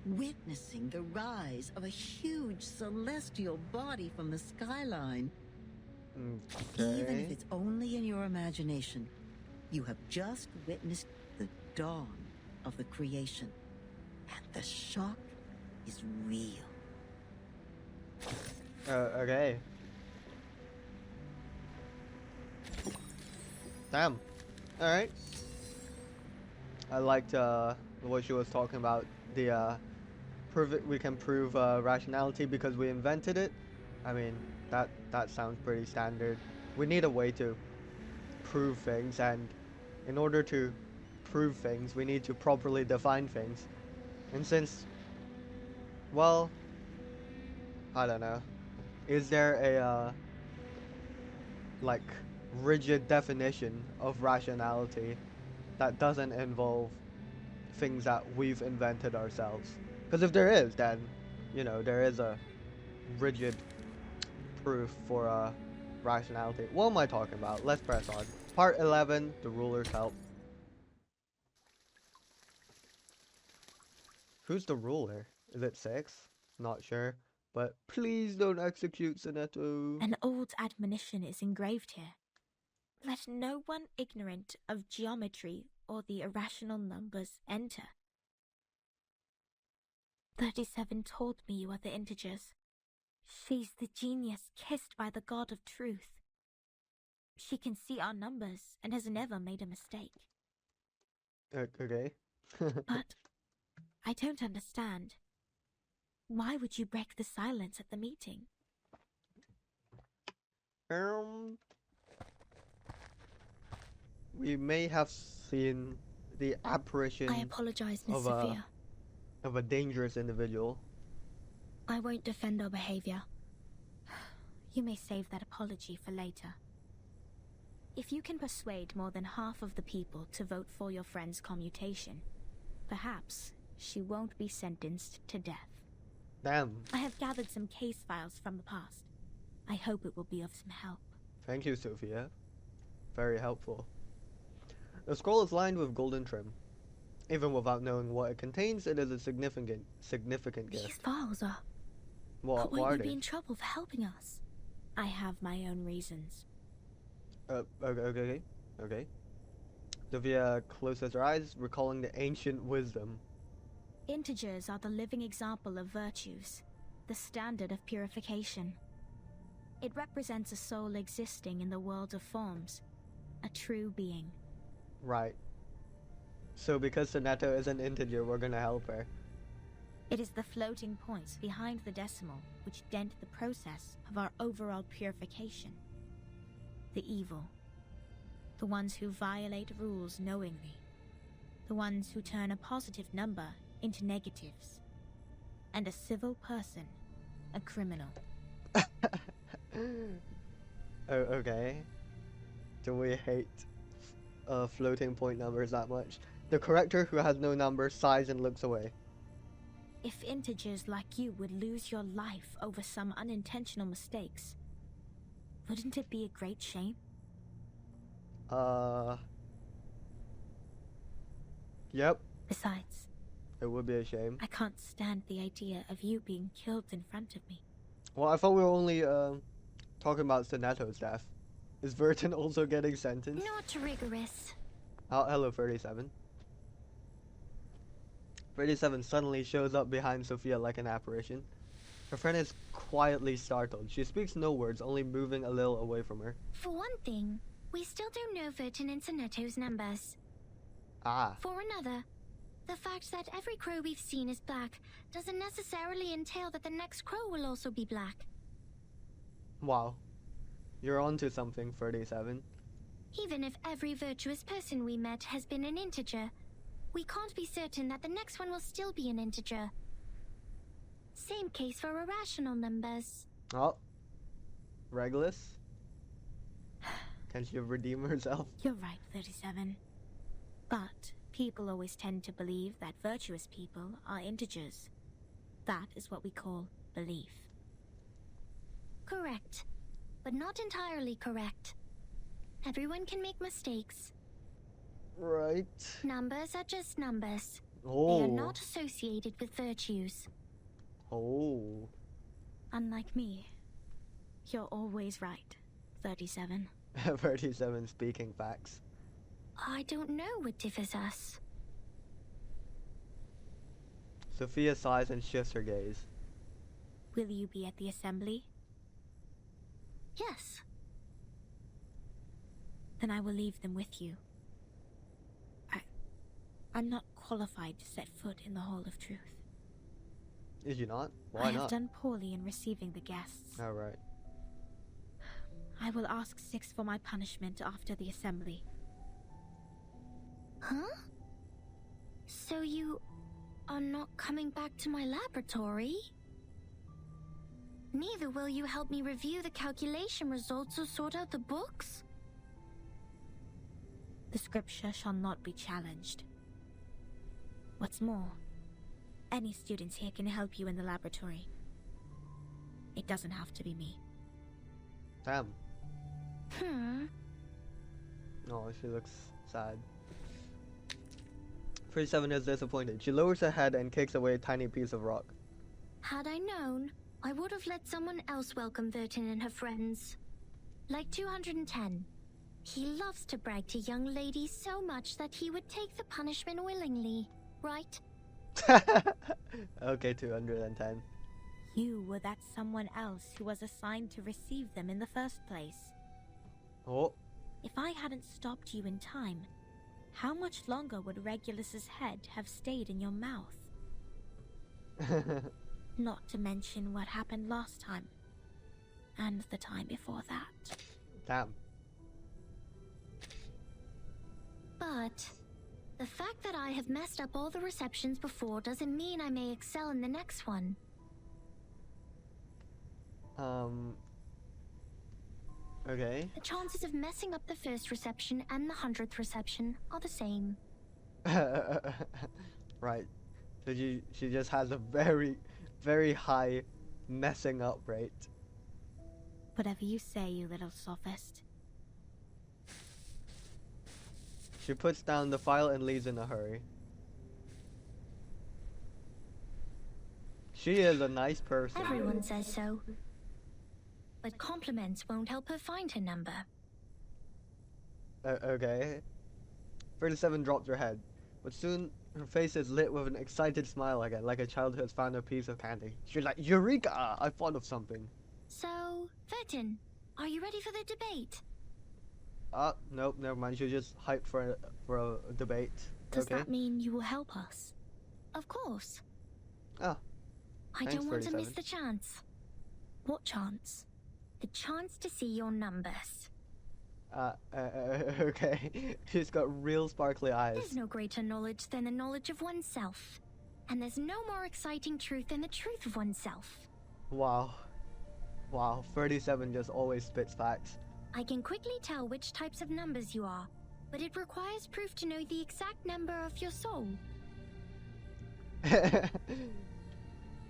witnessing the rise of a huge celestial body from the skyline. Even if it's only in your imagination, you have just witnessed the dawn of the creation, and the shock is real. Okay. Damn. Alright. I liked what she was talking about. The we can prove rationality because we invented it. I mean, that sounds pretty standard. We need a way to prove things, and in order to prove things, we need to properly define things. And since, well, I don't know, is there a like rigid definition of rationality that doesn't involve things that we've invented ourselves? Because if there is, then, you know, there is a rigid proof for rationality. What am I talking about? Let's press on. Part 11, the ruler's help. Who's the ruler? Is it 6? Not sure. But please don't execute Sonetto. An old admonition is engraved here. Let no one ignorant of geometry or the irrational numbers enter. 37 told me you are the integers. She's the genius kissed by the god of truth. She can see our numbers and has never made a mistake. Okay. But I don't understand. Why would you break the silence at the meeting? We may have seen the apparition I apologize, Miss of Sophia. a dangerous individual. I won't defend our behavior. You may save that apology for later. If you can persuade more than half of the people to vote for your friend's commutation, perhaps she won't be sentenced to death. Damn. I have gathered some case files from the past. I hope it will be of some help. Thank you, Sophia. Very helpful. The scroll is lined with golden trim. Even without knowing what it contains, it is a significant These gift. files are... What But are won't you they? be in trouble for helping us? I have my own reasons. Okay. Sophia closes her eyes, recalling the ancient wisdom. Integers are the living example of virtues, the standard of purification. It represents a soul existing in the world of forms, a true being. Right. So because Soneto is an integer, we're gonna help her. It is the floating points behind the decimal which dent the process of our overall purification. The evil. The ones who violate rules knowingly. The ones who turn a positive number into negatives. And a civil person, a criminal. Oh, okay. Do we hate floating point numbers that much? The corrector who has no number sighs and looks away. If integers like you would lose your life over some unintentional mistakes, wouldn't it be a great shame? Yep. Besides, It would be a shame. I can't stand the idea of you being killed in front of me. Well, I thought we were only talking about Soneto's death. Is Vertin also getting sentenced? Not rigorous. Oh, hello, 37. 37 suddenly shows up behind Sophia like an apparition. Her friend is quietly startled. She speaks no words, only moving a little away from her. For one thing, we still don't know Vertin and Soneto's numbers. Ah, For another, the fact that every crow we've seen is black doesn't necessarily entail that the next crow will also be black. wow. You're onto something, 37. Even if every virtuous person we met has been an integer, we can't be certain that the next one will still be an integer. Same case for irrational numbers. Oh. Regulus? Can she redeem herself? You're right, 37. But people always tend to believe that virtuous people are integers. That is what we call belief. Correct, but not entirely correct. Everyone can make mistakes. Right. Numbers are just numbers. They Oh. are not associated with virtues. Oh. Unlike me, you're always right, 37. 37 speaking facts. I don't know what differs us. Sophia sighs and shifts her gaze. Will you be at the assembly? Yes, Then I will leave them with you. I'm not qualified to set foot in the Hall of Truth. Is you not? I Why have not? done poorly in receiving the guests. Oh, right. I will ask 6 for my punishment after the assembly. huh? So you are not coming back to my laboratory? Neither will you help me review the calculation results or sort out the books? The scripture shall not be challenged. What's more, any students here can help you in the laboratory. It doesn't have to be me. Damn. Oh, she looks sad. 37 is disappointed. She lowers her head and kicks away a tiny piece of rock. Had I known, I would have let someone else welcome Vertin and her friends. Like 210. He loves to brag to young ladies so much that he would take the punishment willingly, right? Okay, 210. You were that someone else who was assigned to receive them in the first place. Oh. If I hadn't stopped you in time, how much longer would Regulus's head have stayed in your mouth? Not to mention what happened last time. And the time before that. Damn. But the fact that I have messed up all the receptions before doesn't mean I may excel in the next one. Okay. The chances of messing up the first reception and the 100th reception are the same. Right. So she just has a very, very high messing up rate. Whatever you say, you little sophist. She puts down the file and leaves in a hurry. She is a nice person. Everyone says so. But compliments won't help her find her number. Okay. 37 drops her head, but soon her face is lit with an excited smile again, like a child who has found a piece of candy. She's like, Eureka! I thought of something. So, Vertin, are you ready for the debate? Nope, never mind. She's just hyped for a debate. Does Okay. that mean you will help us? Of course. Ah, I Thanks, don't want to miss 37. the chance. What chance? The chance to see your numbers. Okay. She's got real sparkly eyes. There's no greater knowledge than the knowledge of oneself. And there's no more exciting truth than the truth of oneself. Wow. Wow, 37 just always spits facts. I can quickly tell which types of numbers you are, but it requires proof to know the exact number of your soul.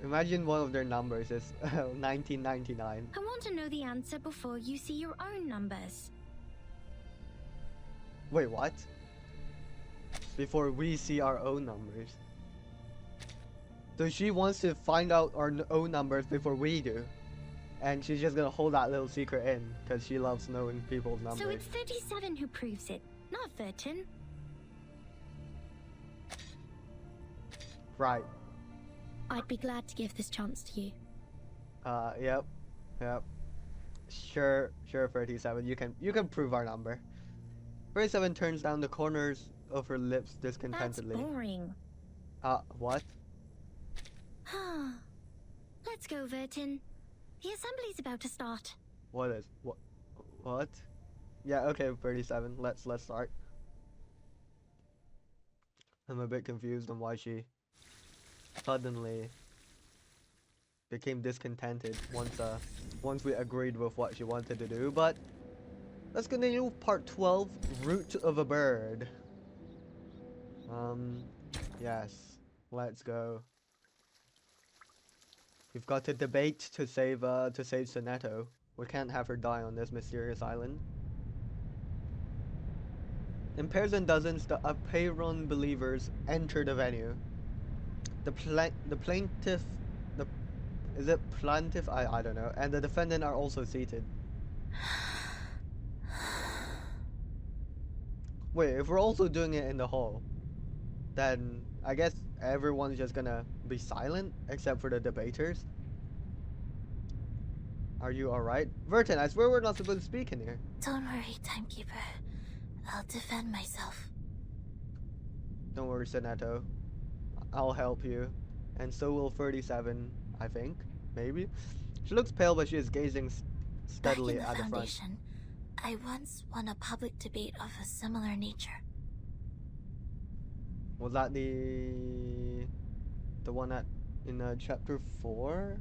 Imagine one of their numbers is 1999. I want to know the answer before you see your own numbers. Wait, what? Before we see our own numbers. So she wants to find out our own numbers before we do. And she's just gonna hold that little secret in, because she loves knowing people's numbers. So it's 37 who proves it, not Vertin. Right. I'd be glad to give this chance to you. Yep. Sure, 37. You can prove our number. 37 turns down the corners of her lips That's discontentedly. boring. What? Let's go, Vertin. The assembly's about to start. What? Yeah, okay, 37. Let's start. I'm a bit confused on why she suddenly became discontented once we agreed with what she wanted to do, but let's continue part 12, Root of a Bird. Yes, let's go. We've got to debate to save Sonetto. We can't have her die on this mysterious island. In pairs and dozens, the Apeiron believers enter the venue. The plaintiff, is it plaintiff? I don't know. And the defendant are also seated. Wait, if we're also doing it in the hall, then I guess everyone's just gonna be silent except for the debaters. Are you alright? Vertin, I swear we're not supposed to speak in here. Don't worry, Timekeeper. I'll defend myself. Don't worry, Sonetto. I'll help you. And so will 37, I think. Maybe? She looks pale, but she is gazing steadily Back at in the the front. Foundation, I once won a public debate of a similar nature. Was that the one in chapter 4?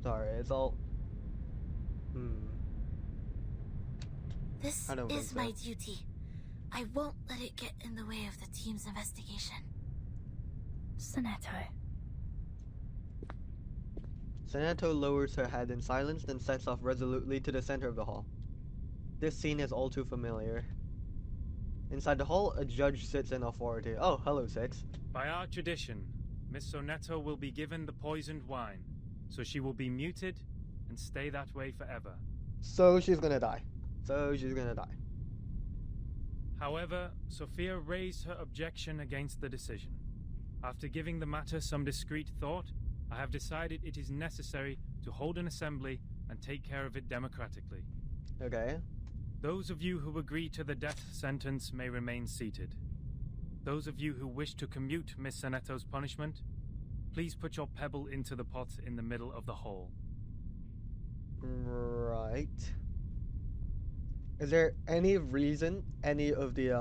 Sorry, it's all. This I don't think is so. my duty. I won't let it get in the way of the team's investigation. Sonetto. Sonetto lowers her head in silence, then sets off resolutely to the center of the hall. This scene is all too familiar. Inside the hall, a judge sits in authority. Oh, hello, Six. By our tradition, Miss Sonetto will be given the poisoned wine, so she will be muted and stay that way forever. So she's gonna die. However, Sophia raised her objection against the decision. After giving the matter some discreet thought, I have decided it is necessary to hold an assembly and take care of it democratically. Okay. Those of you who agree to the death sentence may remain seated. Those of you who wish to commute Miss Sonetto's punishment, please put your pebble into the pot in the middle of the hall. Right. Is there any reason any of the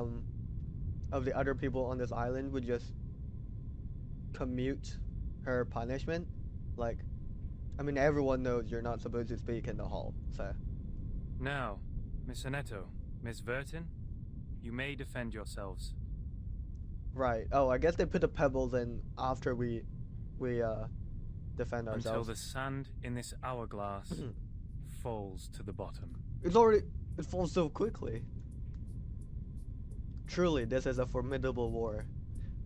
other people on this island would just commute her punishment? Like, I mean, everyone knows you're not supposed to speak in the hall, so. Now, Miss Sonetto, Miss Vertin, you may defend yourselves. Right. Oh, I guess they put the pebbles in after we defend ourselves. Until the sand in this hourglass falls to the bottom. It falls so quickly. Truly, this is a formidable war.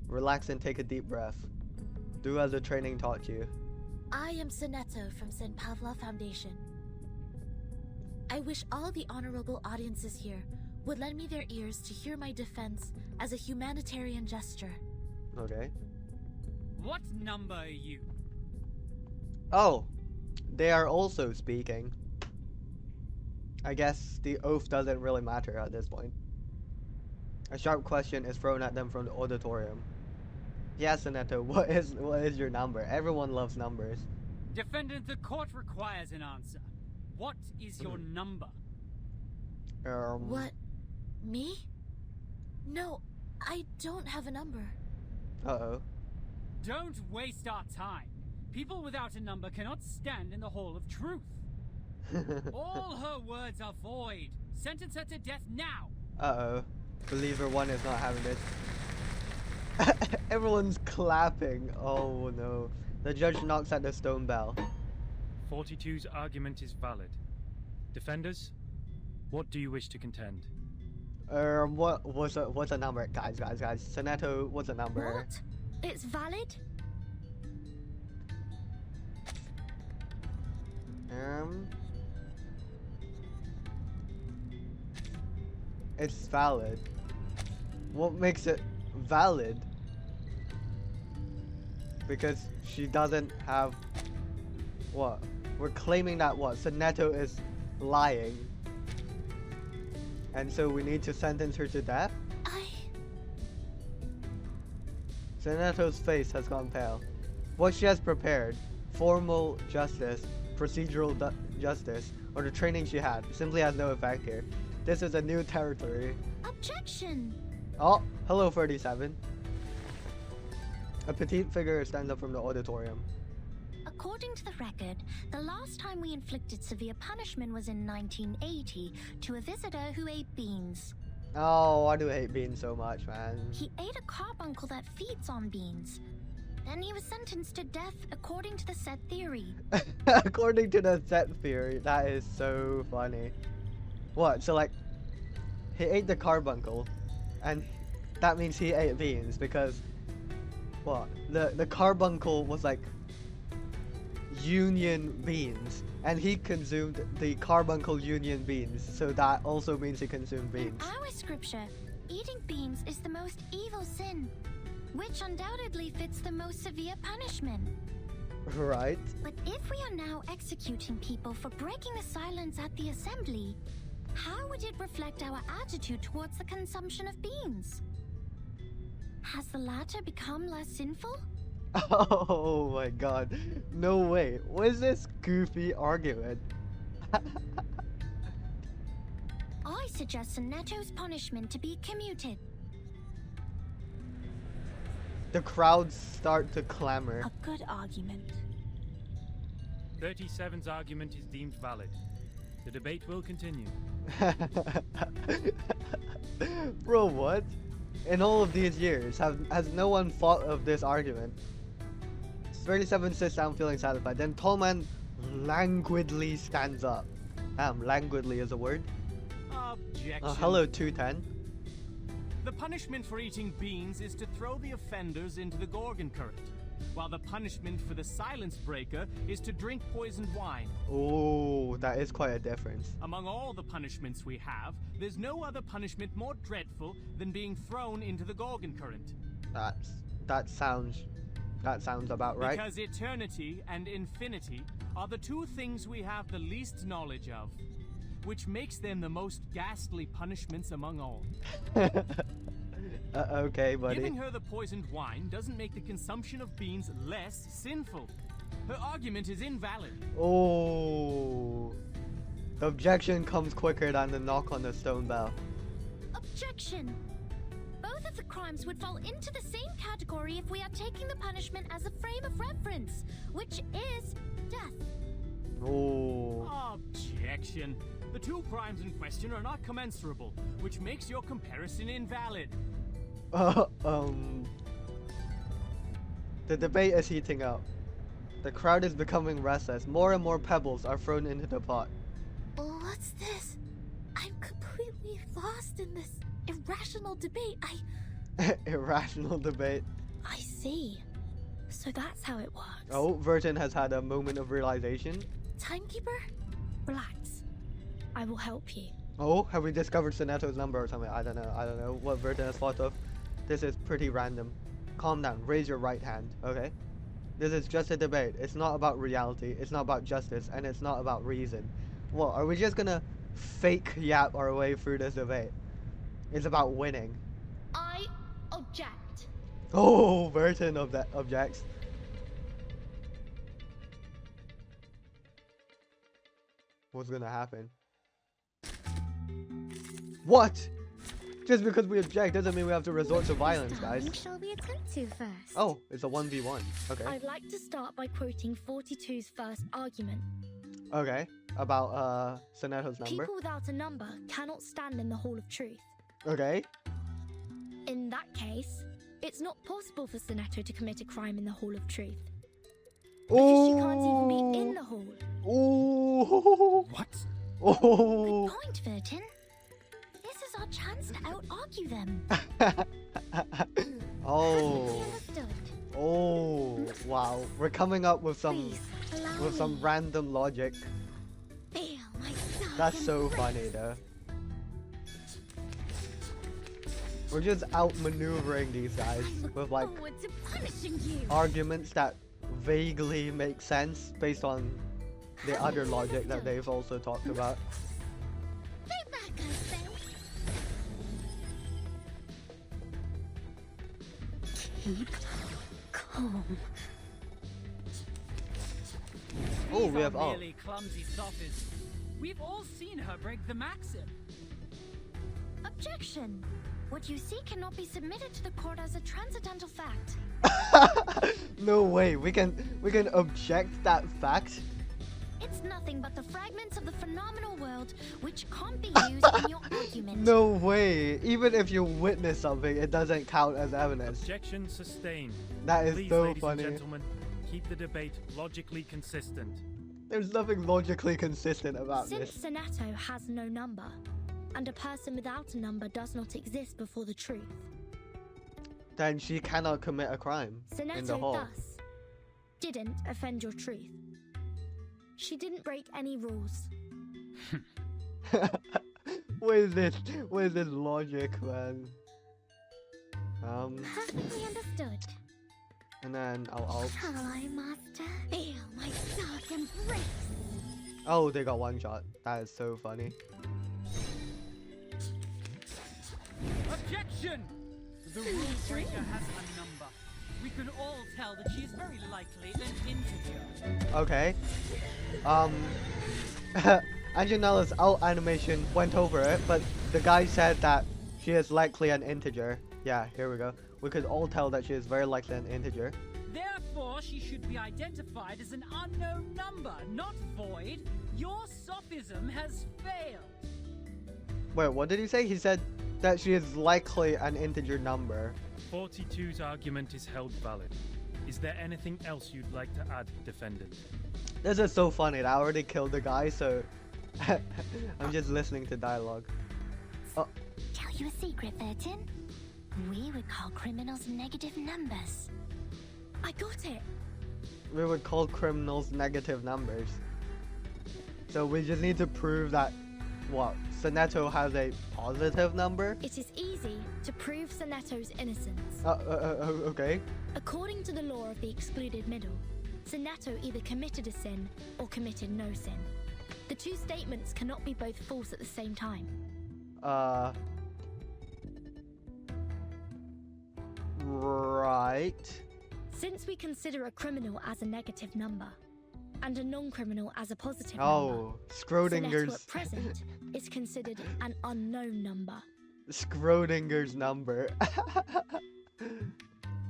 Relax and take a deep breath. Do as the training taught you. I am Sonetto from St. Pavlov Foundation. I wish all the honorable audiences here would lend me their ears to hear my defense as a humanitarian gesture. Okay. What number are you? Oh, they are also speaking. I guess the oath doesn't really matter at this point. A sharp question is thrown at them from the auditorium. Yes, Annetto, what is your number? Everyone loves numbers. Defendant, the court requires an answer. What is your number? What? Me? No, I don't have a number. Uh-oh. Don't waste our time. People without a number cannot stand in the Hall of Truth. All her words are void. Sentence her to death now. Uh-oh. Believer 1 is not having this. Everyone's clapping. Oh no. The judge knocks at the stone bell. 42's argument is valid. Defenders, what do you wish to contend? What's a number? Guys. Sonetto, what's a number? What? It's valid? It's valid. What makes it valid? Because she doesn't have... What? We're claiming that what? Sonetto is lying. And so we need to sentence her to death? Sonetto's face has gone pale. What she has prepared, formal justice, procedural justice, or the training she had, simply has no effect here. This is a new territory. Objection! Oh, hello 37. A petite figure stands up from the auditorium. According to the record, the last time we inflicted severe punishment was in 1980 to a visitor who ate beans. Oh, I do hate beans so much, man. He ate a carbuncle that feeds on beans. Then he was sentenced to death according to the set theory. According to the set theory, that is so funny. What? So like, he ate the carbuncle, and that means he ate beans because what? The carbuncle was like union beans, and he consumed the carbuncle union beans, so that also means he consumed beans. In our scripture, eating beans is the most evil sin, which undoubtedly fits the most severe punishment. Right. But if we are now executing people for breaking the silence at the assembly, how would it reflect our attitude towards the consumption of beans? Has the latter become less sinful? Oh my god. No way. What is this goofy argument? I suggest Sonetto's punishment to be commuted. The crowds start to clamor. A good argument. 37's argument is deemed valid. The debate will continue. Bro, what? In all of these years, has no one thought of this argument? 37 sits down feeling satisfied. Then tall man languidly stands up. Languidly is a word. Objection. Hello 210. The punishment for eating beans is to throw the offenders into the Gorgon current, while the punishment for the silence breaker is to drink poisoned wine. Oh, that is quite a difference. Among all the punishments we have, there's no other punishment more dreadful than being thrown into the Gorgon current. That sounds about right. Because eternity and infinity are the two things we have the least knowledge of, which makes them the most ghastly punishments among all. Okay, buddy. Giving her the poisoned wine doesn't make the consumption of beans less sinful. Her argument is invalid. Oh. The objection comes quicker than the knock on the stone bell. Objection! Both of the crimes would fall into the same category if we are taking the punishment as a frame of reference, which is death. Oh. Objection. The two crimes in question are not commensurable, which makes your comparison invalid. The debate is heating up. The crowd is becoming restless. More and more pebbles are thrown into the pot. What's this? I'm completely lost in this irrational debate. Irrational debate. I see. So that's how it works. Oh, Verton has had a moment of realization. Timekeeper? Relax. I will help you. Oh, have we discovered Sonetto's number or something? I don't know what Verton has thought of. This is pretty random. Calm down. Raise your right hand. Okay. This is just a debate. It's not about reality. It's not about justice, and it's not about reason. What, are we just gonna fake yap our way through this debate? It's about winning. I object. Oh, Burton objects. What's gonna happen? What? Just because we object doesn't mean we have to resort to violence, guys. What shall we attempt to first? Oh, it's a 1v1. Okay. I'd like to start by quoting 42's first argument. Okay. About, Soneto's number. People without a number cannot stand in the Hall of Truth. Okay. In that case, it's not possible for Soneto to commit a crime in the Hall of Truth. Because she can't even be in the hall. Oh. What? Oh. Good point, Virgin. This is our chance to out-argue them. Oh. Understood. Oh. Wow. We're coming up with some Please, allow me. random logic. Feel my dark That's so embrace. funny though. We're just outmaneuvering these guys I look with like forward to punishing you. arguments that vaguely make sense based on the other logic that they've also talked about. Stay back, I say. Keep calm. Oh, These we are have merely clumsy sophists. We've all seen her break the maxim. Objection. What you see cannot be submitted to the court as a transcendental fact. No way, we can object that fact. It's nothing but the fragments of the phenomenal world which can't be used in your argument. No way. Even if you witness something, it doesn't count as evidence. Objection sustained. That is Please, so ladies funny. and gentlemen, keep the debate logically consistent. There's nothing logically consistent about Since this. Soneto has no number, and a person without a number does not exist before the truth, Then she cannot commit a crime in the Soneto hall. thus didn't offend your truth. She didn't break any rules. What is this? What is this logic, man? Perfectly understood. And then I'll. Shall I, master? Feel my dark embrace. Oh, they got one shot. That is so funny. Objection! The rule breaker has a number. We can all tell that she is very likely an integer. Okay. Angenella's out animation went over it, but the guy said that she is likely an integer. Yeah, here we go. We could all tell that she is very likely an integer. Therefore, she should be identified as an unknown number, not void. Your sophism has failed. Wait, what did he say? He said that she is likely an integer number. 42's argument is held valid. Is there anything else you'd like to add, defendant? This is so funny. I already killed the guy, so I'm just listening to dialogue. Oh, Tell you a secret, Burton? We would call criminals negative numbers. I got it! we would call criminals negative numbers. So we just need to prove that, what, Soneto has a positive number? It is easy to prove Soneto's innocence. Okay. According to the law of the excluded middle, Soneto either committed a sin or committed no sin. The two statements cannot be both false at the same time. Right. Since we consider a criminal as a negative number, and a non-criminal as a positive number, Oh, Soneto Schrodinger's at present is considered an unknown number. Schrodinger's number.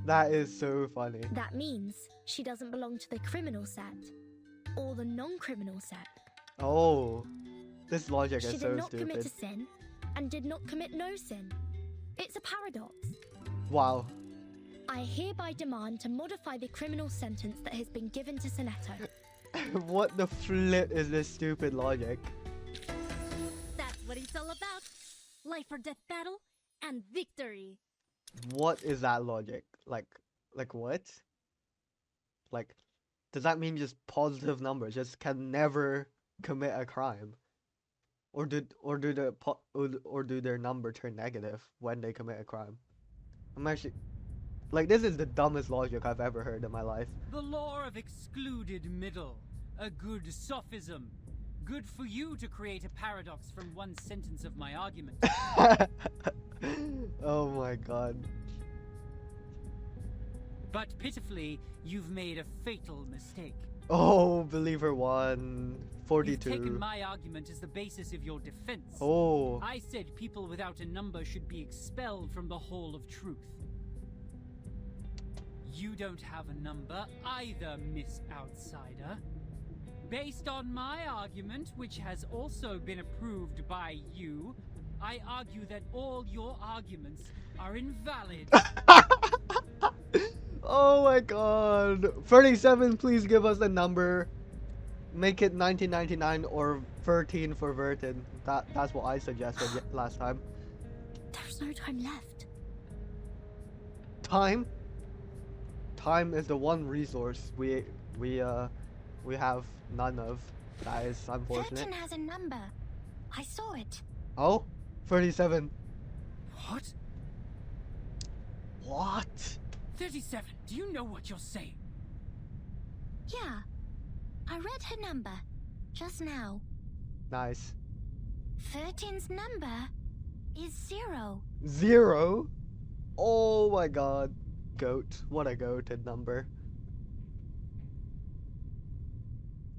That is so funny. That means she doesn't belong to the criminal set, or the non-criminal set. Oh, this logic She is did so not commit stupid. a sin, and did not commit no sin. It's a paradox. Wow. I hereby demand to modify the criminal sentence that has been given to Soneto. What the flip is this stupid logic? That's what it's all about. Life or death battle and victory. What is that logic? Like what? Like, does that mean just positive numbers just can never commit a crime? Or do their number turn negative when they commit a crime? Like, this is the dumbest logic I've ever heard in my life. The law of excluded middle. A good sophism. Good for you to create a paradox from one sentence of my argument. Oh my god. But pitifully, you've made a fatal mistake. Oh, believer 1, You've 42. taken my argument as the basis of your defense. Oh. I said people without a number should be expelled from the Hall of Truth. You don't have a number either, Miss Outsider. Based on my argument, which has also been approved by you, I argue that all your arguments are invalid. Oh my god. 37, please give us a number. Make it 1999 or 13 for Vertin. That's what I suggested last time. There's no time left. Time? Time is the one resource we have none of. That is unfortunate. 13 has a number. I saw it. Oh? 37. What? What? 37, do you know what you're saying? Yeah. I read her number just now. Nice. 13's number is 0. 0? Oh my god. Goat. What a goated number.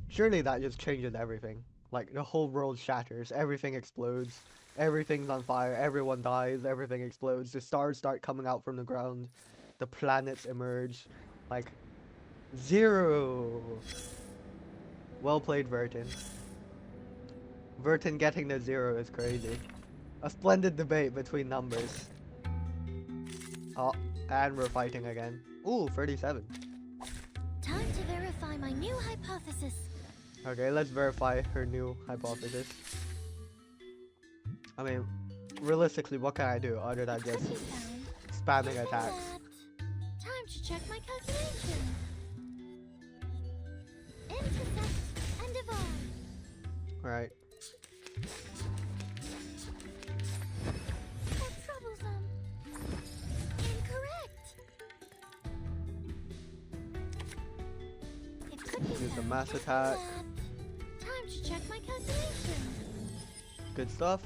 Surely that just changes everything. Like, the whole world shatters. Everything explodes. Everything's on fire. Everyone dies. Everything explodes. The stars start coming out from the ground. The planets emerge. Like, 0. Well played, Vertin. Vertin getting the 0 is crazy. A splendid debate between numbers. Oh, and we're fighting again. Ooh, 37. Time to verify my new hypothesis. Okay, let's verify her new hypothesis. I mean, realistically, what can I do other than just Could be found spamming in attacks? that. Time to check my calculations. Intersect and divide. Right. How troublesome. Incorrect. It could be Use the found mass in attack. that. Time to check my calculations. Good stuff.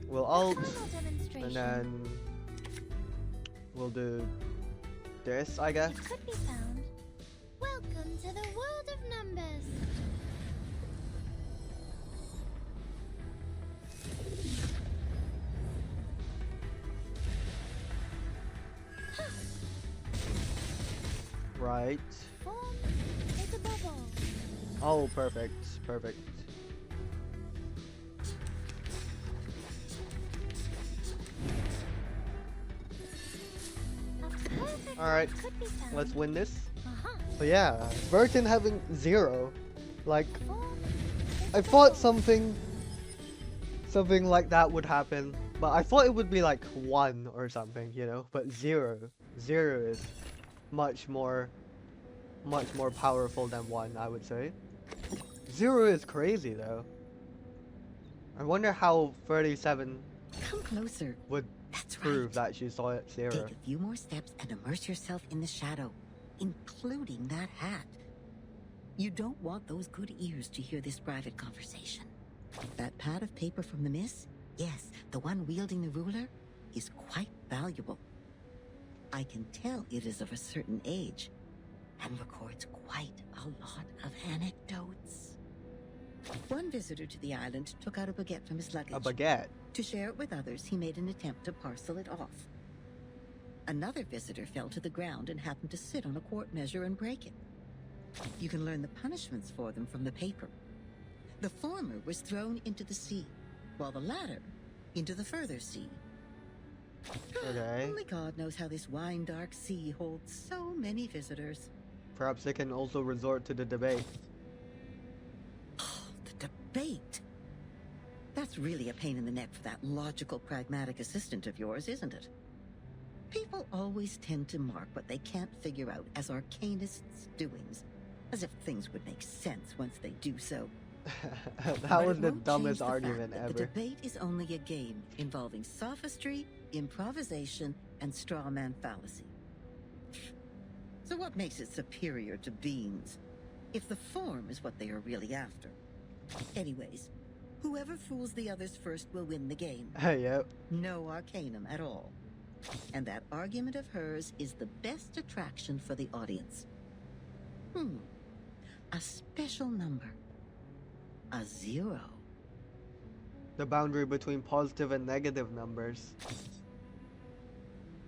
We'll alt, Final demonstration. and then we'll do this, I guess. It could be found. Welcome to the world of numbers. Right. Form is a bubble. Oh, perfect. Perfect. A perfect Alright, could be found. let's win this. Uh-huh. But yeah, Vertin having 0. Like, Form is I a thought bubble. something like that would happen, but I thought it would be like 1 or something, you know. But 0 is much more powerful than 1, I would say. 0 is crazy though. I wonder how 37 Come closer. would That's prove right. that she saw it 0. Take a few more steps and immerse yourself in the shadow, including that hat. You don't want those good ears to hear this private conversation. That pad of paper from the miss, yes, the one wielding the ruler, is quite valuable. I can tell it is of a certain age and records quite a lot of anecdotes. One visitor to the island took out a baguette from his luggage. A baguette. To share it with others, he made an attempt to parcel it off. Another visitor fell to the ground and happened to sit on a quart measure and break it. You can learn the punishments for them from the paper. The former was thrown into the sea, while the latter into the further sea. Okay. Only God knows how this wine-dark sea holds so many visitors. Perhaps they can also resort to the debate. The debate! That's really a pain in the neck for that logical, pragmatic assistant of yours, isn't it? People always tend to mark what they can't figure out as arcanists' doings, as if things would make sense once they do so. That But was it the won't dumbest change the fact argument that the ever. debate is only a game involving sophistry, improvisation, and straw man fallacy. So what makes it superior to beans? If the form is what they are really after. Anyways, whoever fools the others first will win the game. Yep. No arcanum at all. And that argument of hers is the best attraction for the audience. A special number. A 0. The boundary between positive and negative numbers.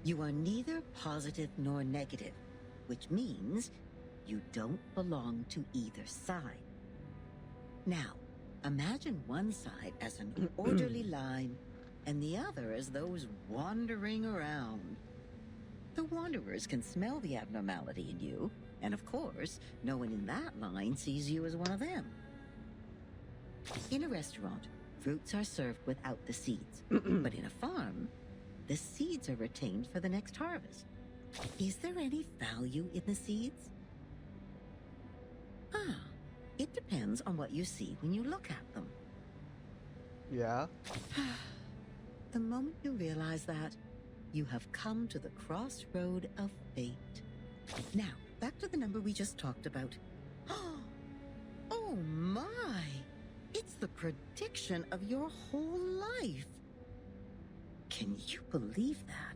You are neither positive nor negative, which means you don't belong to either side. Now, imagine one side as an orderly line and the other as those wandering around. The wanderers can smell the abnormality in you, and of course, no one in that line sees you as one of them. In a restaurant, fruits are served without the seeds, but in a farm, the seeds are retained for the next harvest. Is there any value in the seeds? It depends on what you see when you look at them. Yeah. The moment you realize that, you have come to the crossroad of fate. Now, back to the number we just talked about. Oh my! It's the prediction of your whole life. Can you believe that?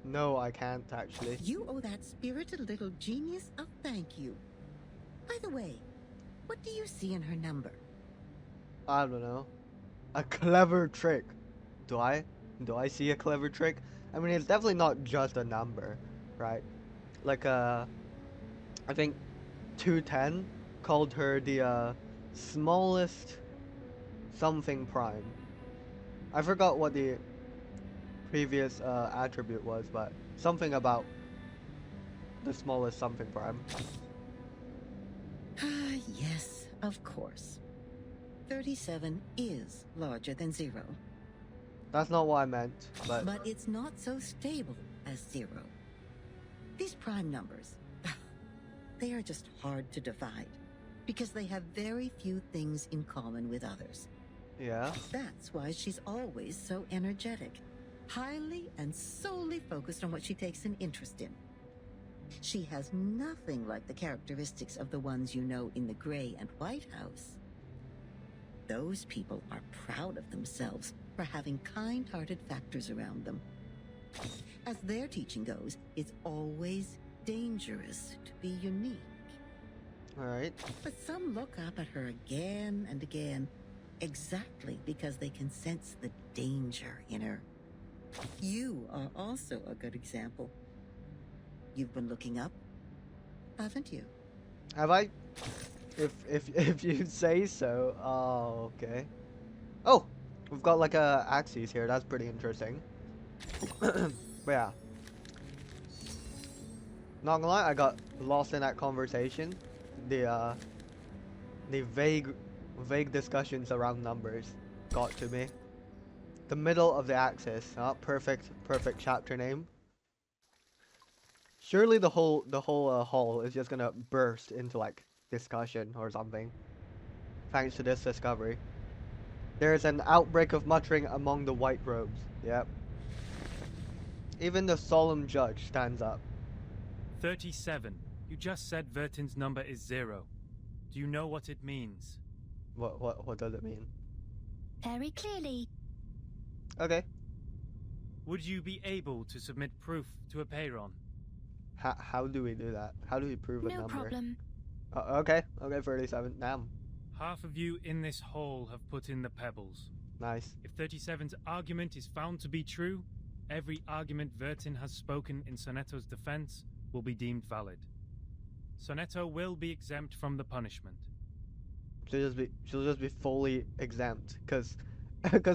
No, I can't actually. You owe that spirited little genius a thank you. By the way, what do you see in her number? I don't know. A clever trick. Do I? Do I see a clever trick? I mean, it's definitely not just a number, right? Like, I think 210 called her the, smallest something prime. I forgot what the previous, attribute was, but something about the smallest something prime. Yes, of course. 37 is larger than 0. That's not what I meant, but But it's not so stable as 0. These prime numbers, they are just hard to divide because they have very few things in common with others. yeah. That's why she's always so energetic, highly and solely focused on what she takes an interest in. She has nothing like the characteristics of the ones you know in the Gray and White House. Those people are proud of themselves for having kind-hearted factors around them. As their teaching goes, it's always dangerous to be unique. Alright. But some look up at her again and again, exactly because they can sense the danger in her. You are also a good example. You've been looking up, haven't you? Have I? If you say so. Oh, okay. Oh, we've got like a axes here. That's pretty interesting. But yeah. Not gonna lie, I got lost in that conversation. The vague discussions around numbers got to me. The middle of the axis. Perfect chapter name. Surely the whole hall is just gonna burst into like discussion or something. Thanks to this discovery. There's an outbreak of muttering among the white robes. Yep. Even the solemn judge stands up. 37. You just said Vertin's number is 0. Do you know what it means? What does it mean? Very clearly. Okay. Would you be able to submit proof to a Peyron? How do we do that? How do we prove a No number? problem. Okay, 37. Damn. Half of you in this hall have put in the pebbles. Nice. If 37's argument is found to be true, every argument Vertin has spoken in Sonetto's defense will be deemed valid. Sonetto will be exempt from the punishment. She'll just be fully exempt, cause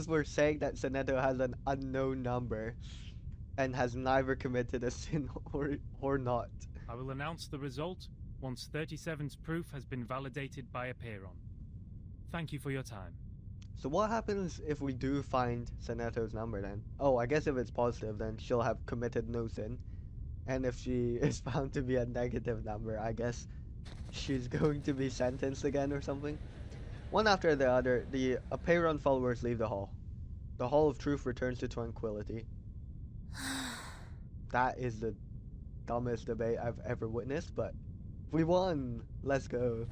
we're saying that Sonetto has an unknown number, and has neither committed a sin or not. I will announce the result once 37's proof has been validated by a Peyron. Thank you for your time. So what happens if we do find Sonetto's number then? Oh, I guess if it's positive, then she'll have committed no sin. And if she is found to be a negative number, I guess she's going to be sentenced again or something. One after the other, the Apeiron followers leave the hall. The Hall of Truth returns to tranquility. That is the dumbest debate I've ever witnessed, but we won! Let's go.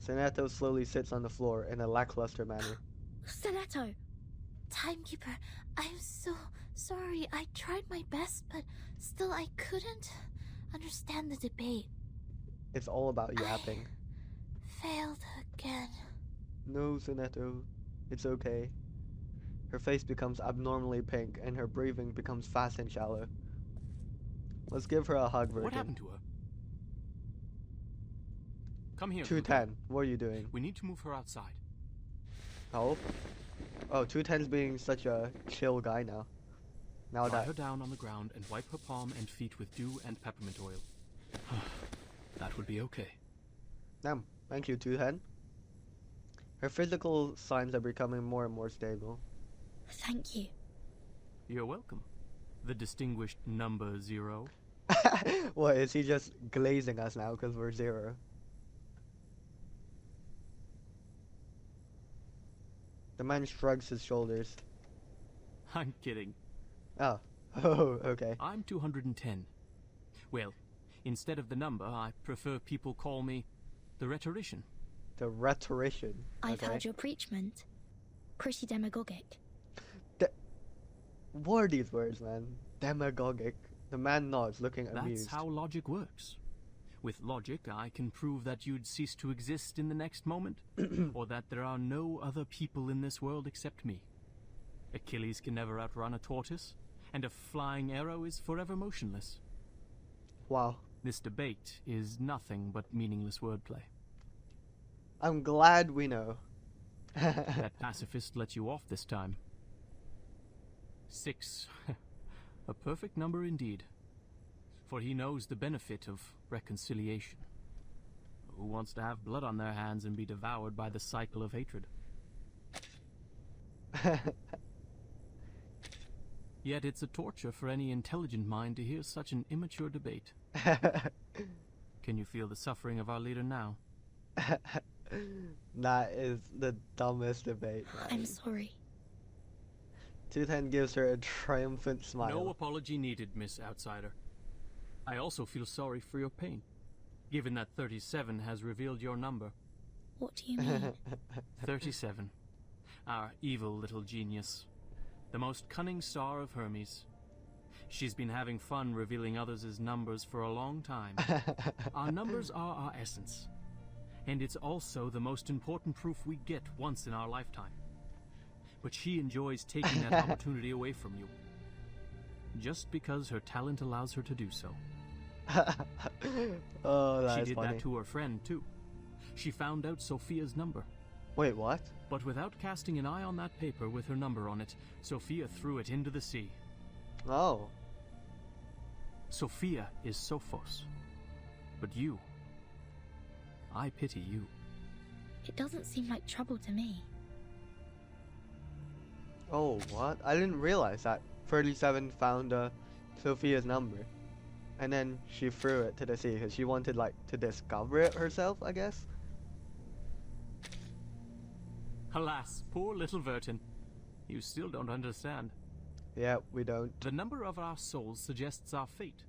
Seneto slowly sits on the floor in a lackluster manner. Stiletto! Timekeeper, I'm so sorry. I tried my best, but still I couldn't understand the debate. It's all about yapping. Failed again. No, Seneto. It's okay. Her face becomes abnormally pink and her breathing becomes fast and shallow. Let's give her a hug, Virgin. What happened to her? Come here. 210, what are you doing? We need to move her outside. Oh? Oh, 210's being such a chill guy now. Now Lie that... her down on the ground and wipe her palm and feet with dew and peppermint oil. That would be okay. Damn, thank you, 210. Her physical signs are becoming more and more stable. Thank you. You're welcome. The distinguished number 0. What, is he just glazing us now because we're 0? The man shrugs his shoulders. I'm kidding. Oh. Oh, okay. I'm 210. Well, instead of the number, I prefer people call me the rhetorician. The rhetorician. I've okay. heard your preachment. Pretty demagogic. What are these words, man? Demagogic. The man nods, looking amused. That's how logic works. With logic, I can prove that you'd cease to exist in the next moment, or that there are no other people in this world except me. Achilles can never outrun a tortoise, and a flying arrow is forever motionless. Wow. This debate is nothing but meaningless wordplay. I'm glad we know. That pacifist let you off this time. 6. A perfect number indeed. For he knows the benefit of reconciliation. Who wants to have blood on their hands and be devoured by the cycle of hatred? Yet it's a torture for any intelligent mind to hear such an immature debate. Can you feel the suffering of our leader now? That is the dumbest debate, man. I'm sorry. 210 gives her a triumphant smile. No apology needed, Miss Outsider. I also feel sorry for your pain, given that 37 has revealed your number. What do you mean? 37. Our evil little genius. The most cunning star of Hermes. She's been having fun revealing others' numbers for a long time. Our numbers are our essence. And it's also the most important proof we get once in our lifetime. But she enjoys taking that opportunity away from you. Just because her talent allows her to do so. Oh, that's funny. She did that to her friend, too. She found out Sophia's number. Wait, what? But without casting an eye on that paper with her number on it, Sophia threw it into the sea. Oh. Sophia is Sophos. But you... I pity you. It doesn't seem like trouble to me. Oh, what? I didn't realize that 37 found Sophia's number. And then she threw it to the sea because she wanted, like, to discover it herself, I guess? Alas, poor little Vertin. You still don't understand. Yeah, we don't. The number of our souls suggests our fate.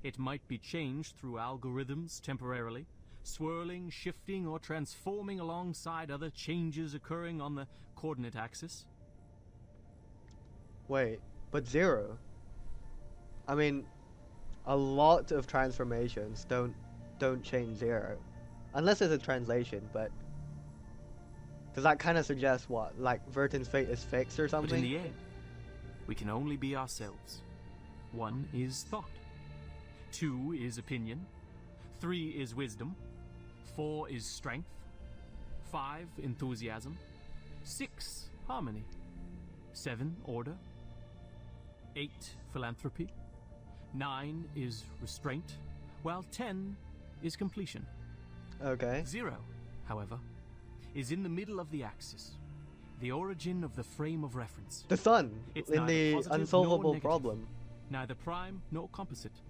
It might be changed through algorithms temporarily, swirling, shifting, or transforming alongside other changes occurring on the coordinate axis. Wait, but 0? I mean, a lot of transformations don't change 0. Unless it's a translation, but... Does that kind of suggest what? Like, Vertin's fate is fixed or something? But in the end, we can only be ourselves. 1 is thought. 2 is opinion. 3 is wisdom. 4 is strength. 5, enthusiasm. 6, harmony. 7, order. 8, philanthropy. 9 is restraint. While 10 is completion. Okay. 0, however, is in the middle of the axis. The origin of the frame of reference. The sun! It's in neither the positive nor unsolvable negative. problem. Neither prime nor composite.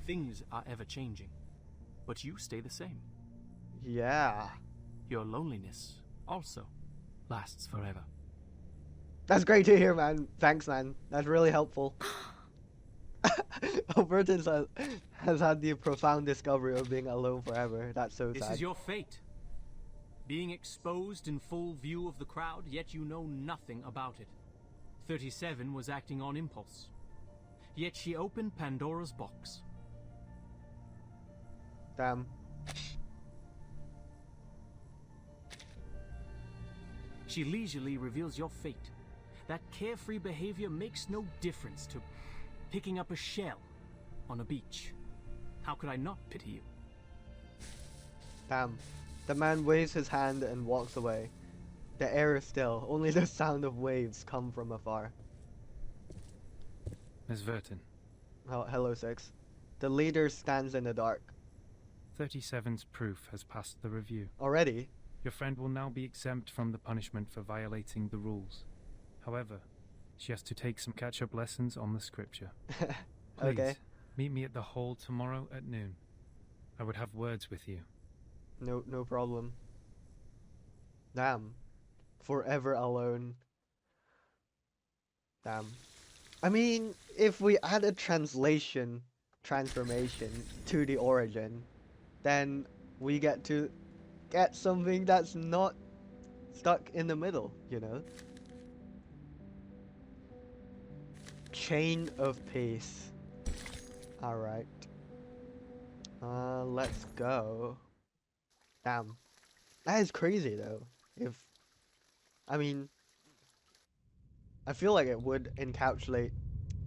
Things are ever changing, but you stay the same. Yeah. Your loneliness also lasts forever. That's great to hear, man. Thanks, man. That's really helpful. Burton has had the profound discovery of being alone forever. That's so This sad. is your fate. Being exposed in full view of the crowd, yet you know nothing about it. 37 was acting on impulse. Yet she opened Pandora's box. Damn. She leisurely reveals your fate. That carefree behavior makes no difference to picking up a shell on a beach. How could I not pity you? Damn. The man waves his hand and walks away. The air is still. Only the sound of waves come from afar. Miss Verton, Hello, Six. The leader stands in the dark. 37's proof has passed the review. Already? Your friend will now be exempt from the punishment for violating the rules. However, she has to take some catch-up lessons on the scripture. Please, Okay. meet me at the hall tomorrow at noon. I would have words with you. No problem. Damn. Forever alone. Damn. I mean, if we add a transformation to the origin, then we get to get something that's not stuck in the middle, you know? Chain of Peace. Alright. Let's go. Damn. That is crazy though. I mean, I feel like it would encapsulate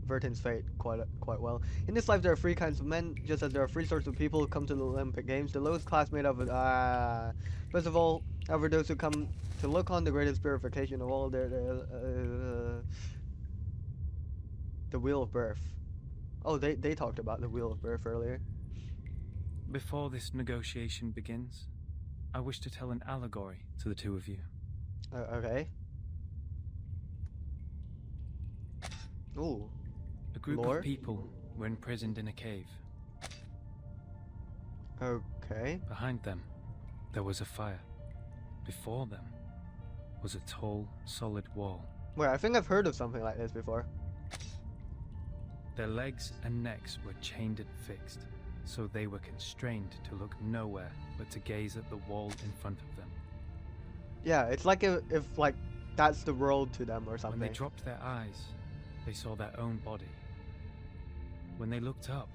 Verton's fate quite well. In this life, there are three kinds of men, just as there are three sorts of people who come to the Olympic Games. The lowest class made of first of all, however, those who come to look on the greatest purification of all, the Wheel of Birth. Oh, they talked about the Wheel of Birth earlier. Before this negotiation begins, I wish to tell an allegory to the two of you. Okay. Ooh. A group Lore? of people were imprisoned in a cave. Okay. Behind them, there was a fire. Before them was a tall, solid wall. Wait, I think I've heard of something like this before. Their legs and necks were chained and fixed, so they were constrained to look nowhere but to gaze at the wall in front of them. Yeah, it's like if like that's the world to them or something. When they dropped their eyes, they saw their own body. When they looked up,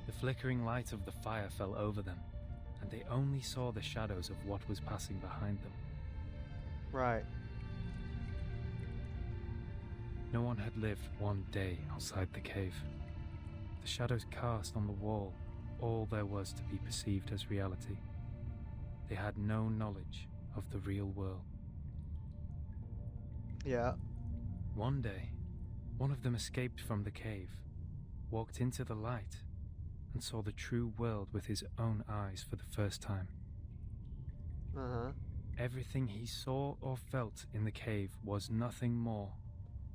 the flickering light of the fire fell over them, and they only saw the shadows of what was passing behind them. Right. No one had lived one day outside the cave. The shadows cast on the wall all there was to be perceived as reality. They had no knowledge of the real world. Yeah. One day, one of them escaped from the cave, walked into the light, and saw the true world with his own eyes for the first time. Uh-huh. Everything he saw or felt in the cave was nothing more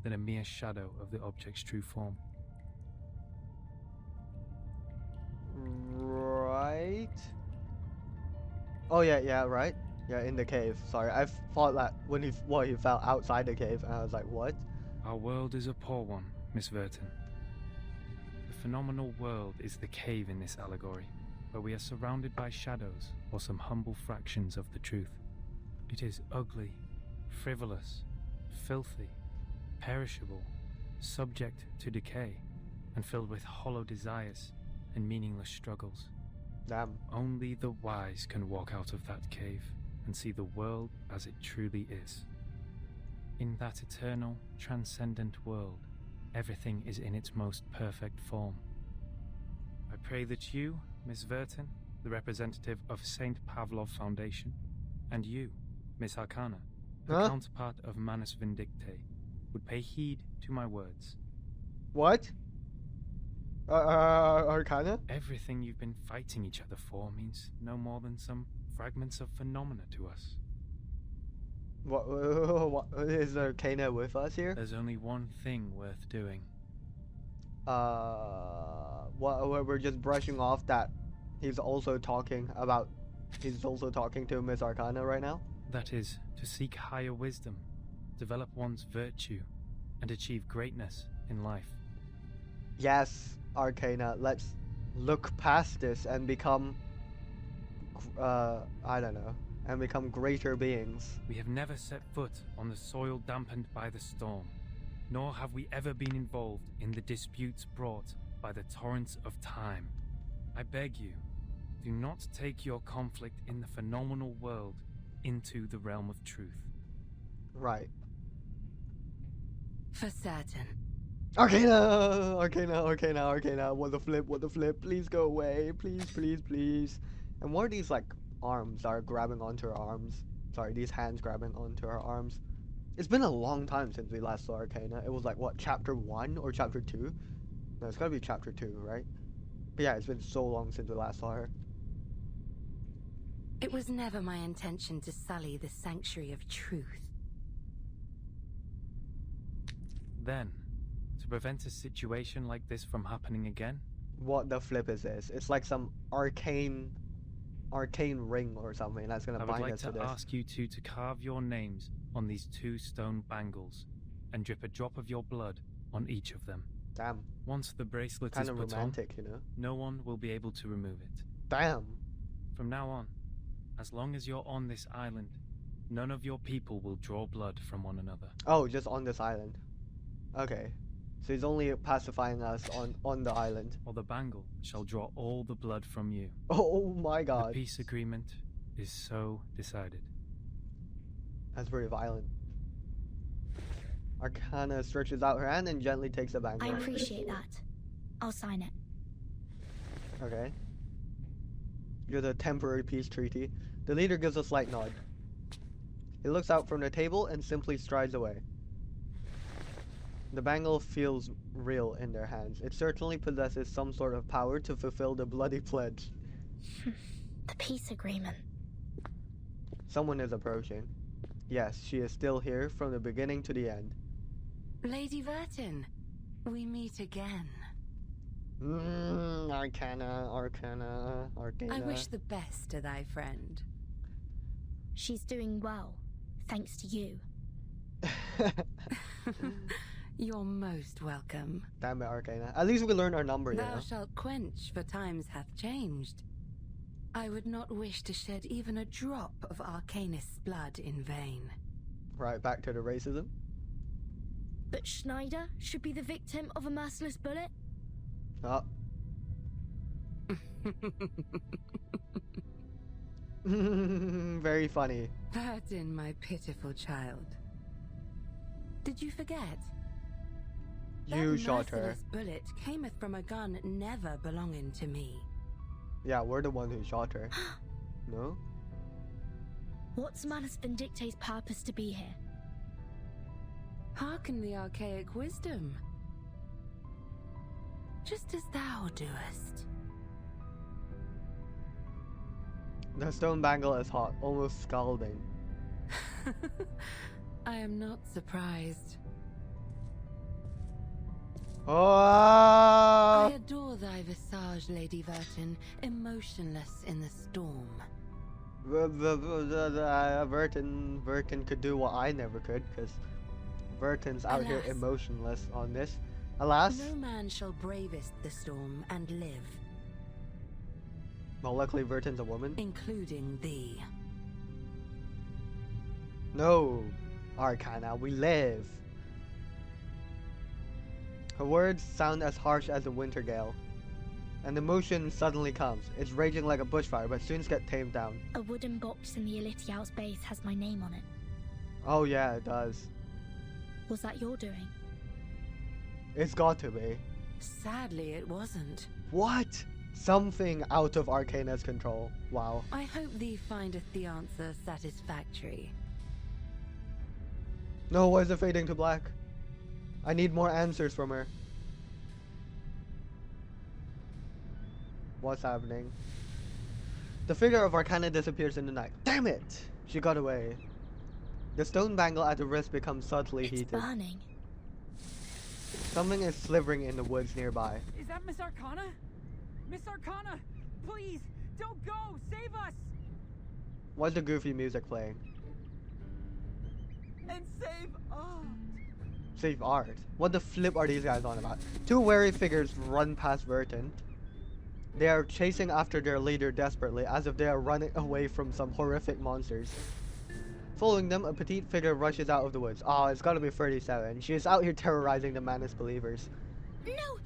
than a mere shadow of the object's true form. Right. Oh yeah, right. Yeah, in the cave. Sorry, I thought that when he fell outside the cave, and I was like, what? Our world is a poor one, Miss Verton. The phenomenal world is the cave in this allegory, where we are surrounded by shadows or some humble fractions of the truth. It is ugly, frivolous, filthy, perishable, subject to decay, and filled with hollow desires and meaningless struggles. Damn. Only the wise can walk out of that cave and see the world as it truly is. In that eternal, transcendent world, everything is in its most perfect form. I pray that you, Miss Verton, the representative of St. Pavlov Foundation, and you, Miss Arcana, the counterpart of Manus Vindicte, would pay heed to my words. What? Arcana? Everything you've been fighting each other for means no more than some fragments of phenomena to us. What is Arcana with us here? There's only one thing worth doing. What we're just brushing off that he's also talking about he's also talking to Miss Arcana right now? That is, to seek higher wisdom, develop one's virtue, and achieve greatness in life. Yes, Arcana, let's look past this and become, I don't know, and become greater beings. We have never set foot on the soil dampened by the storm, nor have we ever been involved in the disputes brought by the torrents of time. I beg you, do not take your conflict in the phenomenal world into the realm of truth. Right. For certain. Arcana! Arcana, Arcana, Arcana. What the flip? Please go away. Please, please, please. And what are these, like, arms that are grabbing onto her arms? Sorry, these hands grabbing onto her arms. It's been a long time since we last saw Arcana. It was like, what, chapter 1 or chapter 2? No, it's gotta be chapter 2, right? But yeah, it's been so long since we last saw her. It was never my intention to sully the sanctuary of truth. Then, to prevent a situation like this from happening again, What the flip is this? It's like some arcane ring or something that's gonna I would bind like us to to this. ask you two to carve your names on these 2 stone bangles and drip a drop of your blood on each of them. Damn, Once the bracelet kind is of put romantic, you know? on, no one will be able to remove it. Damn. From now on, as long as you're on this island, none of your people will draw blood from one another. Oh, just on this island. Okay. So he's only pacifying us on the island. Or the bangle shall draw all the blood from you. Oh my The god. peace agreement is so decided. That's pretty violent. Arcana stretches out her hand and gently takes the I bangle. appreciate that. I'll sign it. Okay. You're the temporary peace treaty. The leader gives a slight nod. He looks out from the table and simply strides away. The bangle feels real in their hands. It certainly possesses some sort of power to fulfill the bloody pledge. The peace agreement. Someone is approaching. Yes, she is still here from the beginning to the end. Lady Vertin, we meet again. Arcana, Arcana, Arcana. I wish the best to thy friend. She's doing well, thanks to you. You're most welcome. Damn it, Arcana. At least we learned our number, you Thou know? shalt quench, for times hath changed. I would not wish to shed even a drop of Arcanist's blood in vain. Right, back to the racism. But Schneider should be the victim of a merciless bullet? Oh. Very funny. Vertin, my pitiful child. Did you forget? You that shot her. merciless bullet cameth from a gun never belonging to me. Yeah, we're the one who shot her. No? What's Manus Vindicte's purpose to be here? Hearken the archaic wisdom. Just as thou doest. The stone bangle is hot, almost scalding. I am not surprised. Oh! I adore thy visage, Lady Vertin, emotionless in the storm. Vertin could do what I never could, because Vertin's out here Alas. emotionless on this. Alas. No man shall bravest the storm and live, Well, luckily Vertin's a woman. including thee. No, Arcana, we live. Her words sound as harsh as a winter gale. An emotion suddenly comes. It's raging like a bushfire, but soon gets tamed down. A wooden box in the Elitiaus base has my name on it. Oh yeah, it does. Was that your doing? It's got to be. Sadly, it wasn't. What? Something out of Arcana's control. Wow. I hope thee findeth the answer satisfactory. No, why is it fading to black? I need more answers from her. What's happening? The figure of Arcana disappears in the night. Damn it! She got away. The stone bangle at the wrist becomes subtly It's heated. burning. Something is slivering in the woods nearby. Is that Miss Arcana? Miss Arcana! Please, don't go! Save us! Why's the goofy music playing? And save art. Save art? What the flip are these guys on about? Two wary figures run past Verdant. They are chasing after their leader desperately, as if they are running away from some horrific monsters. Following them, a petite figure rushes out of the woods. Oh, it's gotta be 37. She is out here terrorizing the Manus believers. No!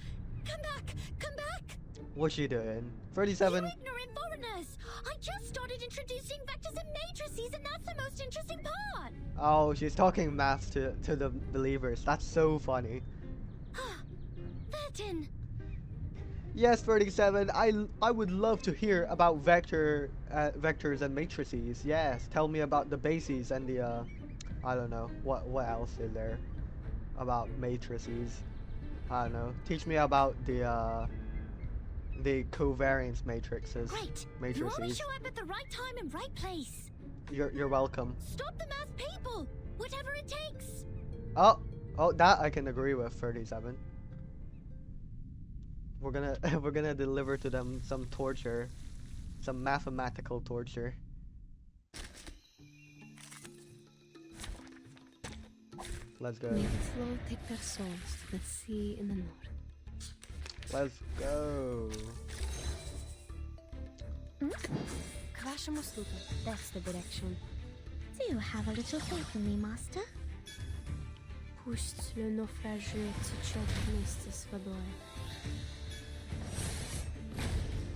Come back! Come back! What's she doing? 37? You ignorant foreigners! I just started introducing vectors and matrices, and that's the most interesting part! Oh, she's talking math to the believers. That's so funny. Vertin! Yes, 37. I would love to hear about vectors and matrices. Yes, tell me about the bases and the I don't know what else is there about matrices. I don't know. Teach me about the covariance matrices. Great! Matrices. You always show up at the right time and right place. You're welcome. Stop the mass people! Whatever it takes! Oh, that I can agree with, 37. We're gonna deliver to them some torture, some mathematical torture. Let's go. May the flow take their souls to the sea in the north. Let's go. K vašemu sluchu. That's the direction. Do you have a little faith in me, master? Пусть le naufragé течет вместе с водой.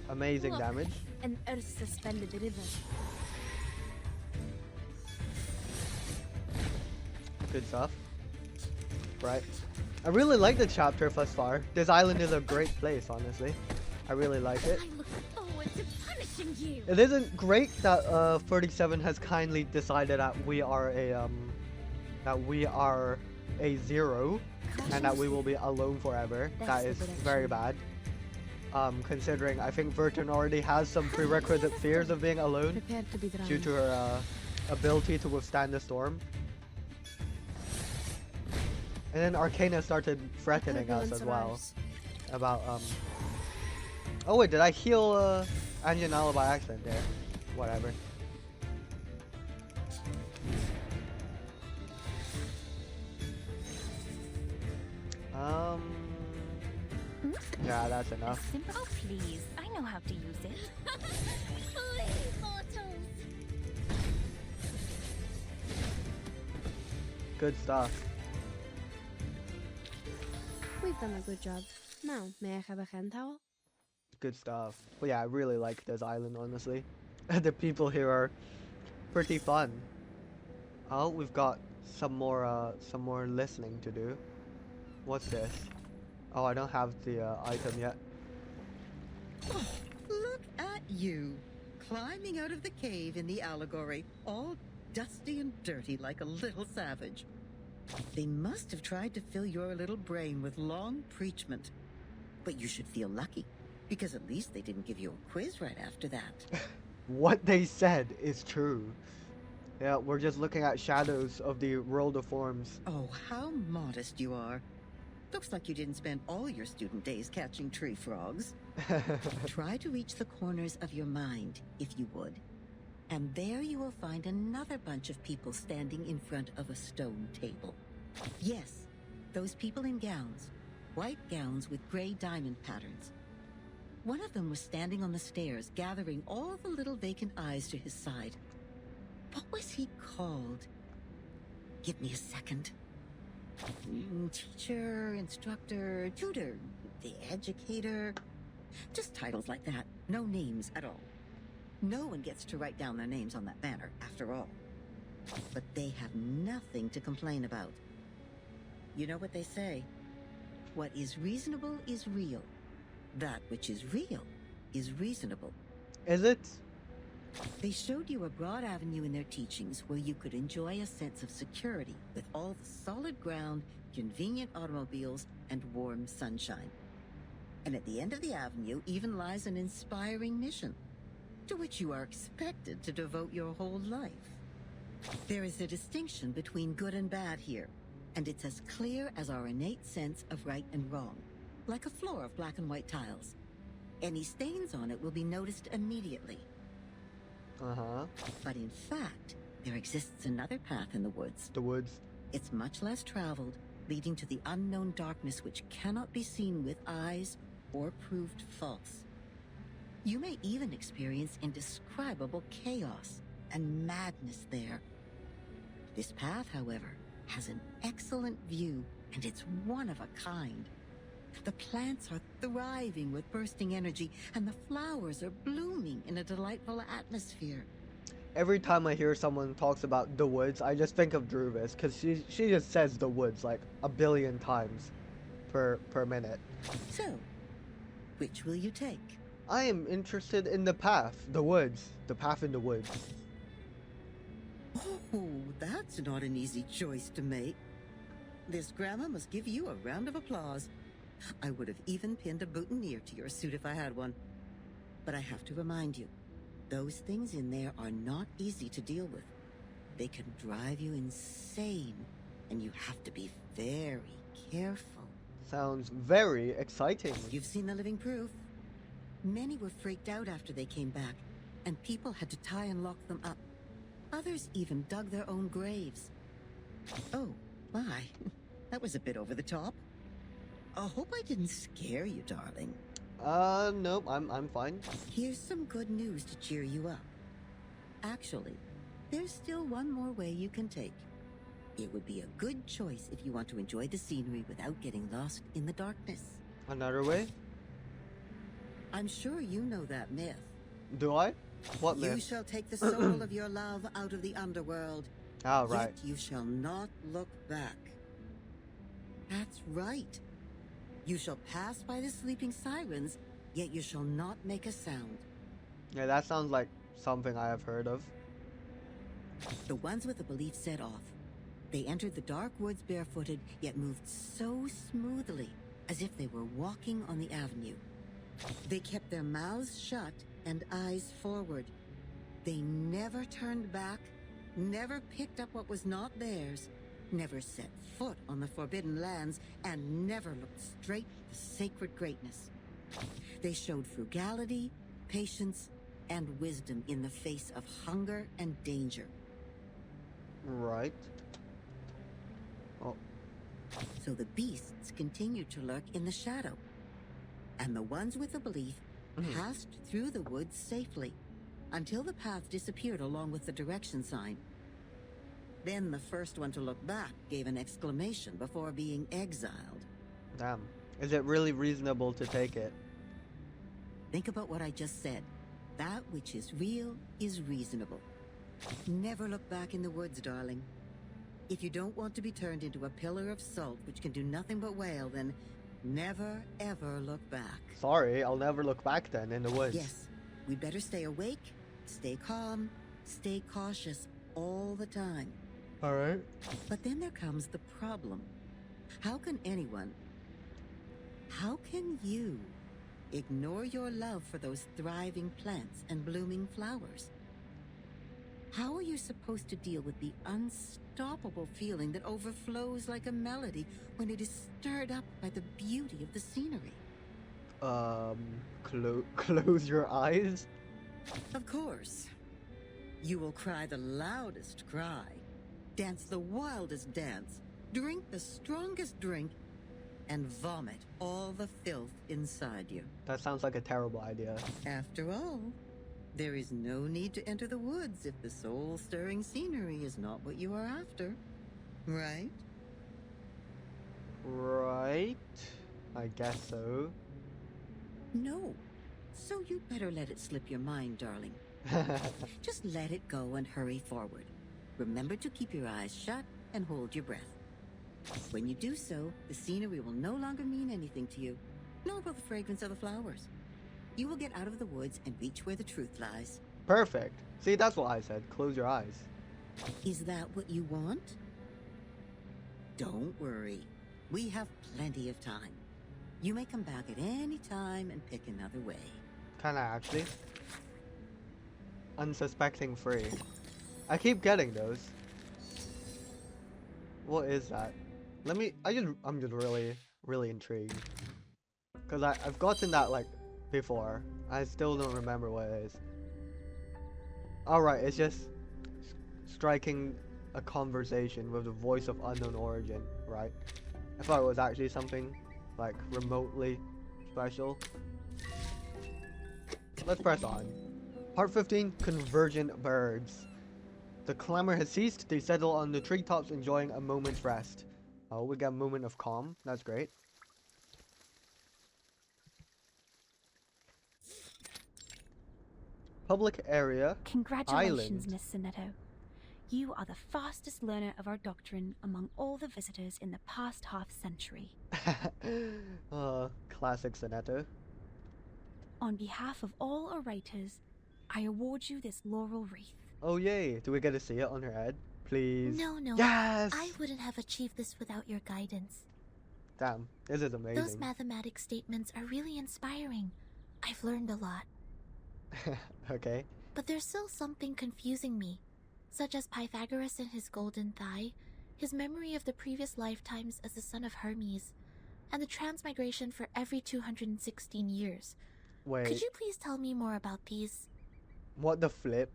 Amazing Look, damage. An earth-suspended river. Good stuff. Right. I really like the chapter thus far. This island is a great place, honestly. I really like it. I look forward to punishing you! It isn't great that 37 has kindly decided that we are a zero and that we will be alone forever. That is very bad. Considering I think Vertin already has some prerequisite fears of being alone Prepare to be drowned. due to her ability to withstand the storm. And then Arcana started threatening us as well. About oh wait, did I heal Anjanala by accident there? Whatever. Yeah, that's enough. Oh, please. I know how to use it. Please, mortals! Good stuff. We've done a good job. Now, may I have a hand towel? Good stuff. But yeah, I really like this island, honestly. The people here are pretty fun. Oh, we've got some more listening to do. What's this? Oh, I don't have the item yet. Oh, look at you, climbing out of the cave in the allegory, all dusty and dirty like a little savage. They must have tried to fill your little brain with long preachment. But you should feel lucky, because at least they didn't give you a quiz right after that. What they said is true. Yeah, we're just looking at shadows of the world of forms. Oh, how modest you are. Looks like you didn't spend all your student days catching tree frogs. Try to reach the corners of your mind, if you would. And there you will find another bunch of people standing in front of a stone table. Yes, those people in gowns. White gowns with gray diamond patterns. One of them was standing on the stairs, gathering all the little vacant eyes to his side. What was he called? Give me a second. Teacher, instructor, tutor, the educator. Just titles like that. No names at all. No one gets to write down their names on that banner, after all. But they have nothing to complain about. You know what they say? What is reasonable is real. That which is real is reasonable. Is it? They showed you a broad avenue in their teachings where you could enjoy a sense of security with all the solid ground, convenient automobiles, and warm sunshine. And at the end of the avenue even lies an inspiring mission, to which you are expected to devote your whole life. There is a distinction between good and bad here, and it's as clear as our innate sense of right and wrong, like a floor of black and white tiles. Any stains on it will be noticed immediately. Uh-huh. But in fact, there exists another path in the woods. The woods. It's much less traveled, leading to the unknown darkness which cannot be seen with eyes or proved false. You may even experience indescribable chaos and madness there. This path, however, has an excellent view, and it's one of a kind. The plants are thriving with bursting energy, and the flowers are blooming in a delightful atmosphere. Every time I hear someone talks about the woods, I just think of Druvis, because she just says the woods like a billion times per minute. So, which will you take? I am interested in the path, the woods, the path in the woods. Oh, that's not an easy choice to make. This grandma must give you a round of applause. I would have even pinned a boutonniere to your suit if I had one. But I have to remind you, those things in there are not easy to deal with. They can drive you insane, and you have to be very careful. Sounds very exciting. You've seen the living proof. Many were freaked out after they came back, and people had to tie and lock them up. Others even dug their own graves. Oh, my. That was a bit over the top. I hope I didn't scare you, darling. Nope, I'm fine. Here's some good news to cheer you up. Actually, there's still one more way you can take. It would be a good choice if you want to enjoy the scenery without getting lost in the darkness. Another way? I'm sure you know that myth. Do I? What You myth? shall take the soul of your love out of the underworld. Oh, right. Yet you shall not look back. That's right. You shall pass by the sleeping sirens, yet you shall not make a sound. Yeah, that sounds like something I have heard of. The ones with the belief set off. They entered the dark woods barefooted, yet moved so smoothly, as if they were walking on the avenue. They kept their mouths shut and eyes forward. They never turned back, never picked up what was not theirs, never set foot on the forbidden lands, and never looked straight at the sacred greatness. They showed frugality, patience, and wisdom in the face of hunger and danger. Right. Oh. So the beasts continued to lurk in the shadow, and the ones with the belief passed through the woods safely, until the path disappeared along with the direction sign. Then the first one to look back gave an exclamation before being exiled. Damn. Is it really reasonable to take it? Think about what I just said. That which is real is reasonable. Never look back in the woods, darling. If you don't want to be turned into a pillar of salt which can do nothing but wail, then never ever look back. Sorry, I'll never look back then in the woods. Yes, we'd better stay awake, stay calm, stay cautious all the time. Alright. But then there comes the problem. How can you ignore your love for those thriving plants and blooming flowers? How are you supposed to deal with the unstoppable feeling that overflows like a melody when it is stirred up by the beauty of the scenery? Close your eyes? Of course. You will cry the loudest cry, dance the wildest dance, drink the strongest drink, and vomit all the filth inside you. That sounds like a terrible idea. After all, there is no need to enter the woods if the soul-stirring scenery is not what you are after. Right? Right? I guess so. No. So you'd better let it slip your mind, darling. Just let it go and hurry forward. Remember to keep your eyes shut and hold your breath. When you do so, the scenery will no longer mean anything to you, nor will the fragrance of the flowers. You will get out of the woods and reach where the truth lies. Perfect. See, that's what I said. Close your eyes. Is that what you want? Don't worry. We have plenty of time. You may come back at any time and pick another way. Can I actually? Unsuspecting free. I keep getting those. What is that? I'm just really intrigued. Cause I've gotten that like before. I still don't remember what it is. Alright, it's just striking a conversation with a voice of unknown origin, right? I thought it was actually something like remotely special. Let's press on. Part 15, Convergent Birds. The clamor has ceased. They settle on the treetops, enjoying a moment's rest. Oh, we got a moment of calm. That's great. Public area. Congratulations, Island. Miss Sonetto. You are the fastest learner of our doctrine among all the visitors in the past half-century. Classic Sonetto. On behalf of all orators, I award you this laurel wreath. Oh yay, do we get to see it on her head? Please. No. Yes! I wouldn't have achieved this without your guidance. Damn, this is amazing. Those mathematics statements are really inspiring. I've learned a lot. Okay. But there's still something confusing me, such as Pythagoras and his golden thigh, his memory of the previous lifetimes as the son of Hermes, and the transmigration for every 216 years. Wait. Could you please tell me more about these? What the flip?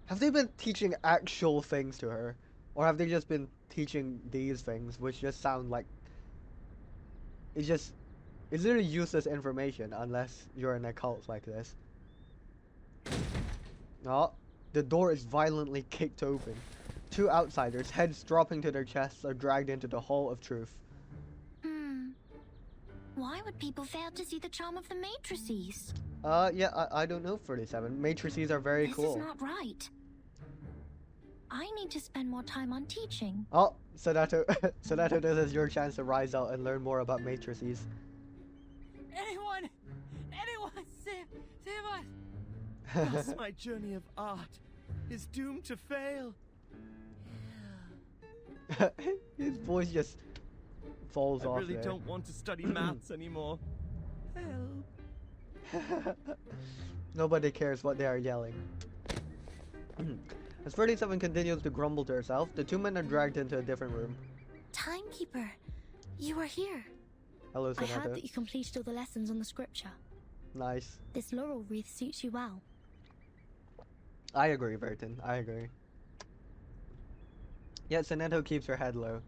Have they been teaching actual things to her? Or have they just been teaching these things, which just sound like... It's literally useless information, unless you're in a cult like this. Oh, the door is violently kicked open. Two outsiders, heads dropping to their chests, are dragged into the Hall of Truth. Why would people fail to see the charm of the matrices? Yeah, I don't know, 37. Matrices are very cool. This is not right. I need to spend more time on teaching. Oh, Sonetto, Sonetto, this is your chance to rise out and learn more about matrices. Anyone, save us! Thus my journey of art is doomed to fail. His voice just falls off I really there. don't want to study maths anymore. Help. Nobody cares what they are yelling. As 37 continues to grumble to herself, the two men are dragged into a different room. Timekeeper, you are here. Hello, I heard Sonetto. that you completed all the lessons on the scripture. Nice. This laurel wreath suits you well. I agree, Burton. I agree. Yet Sonetto keeps her head low.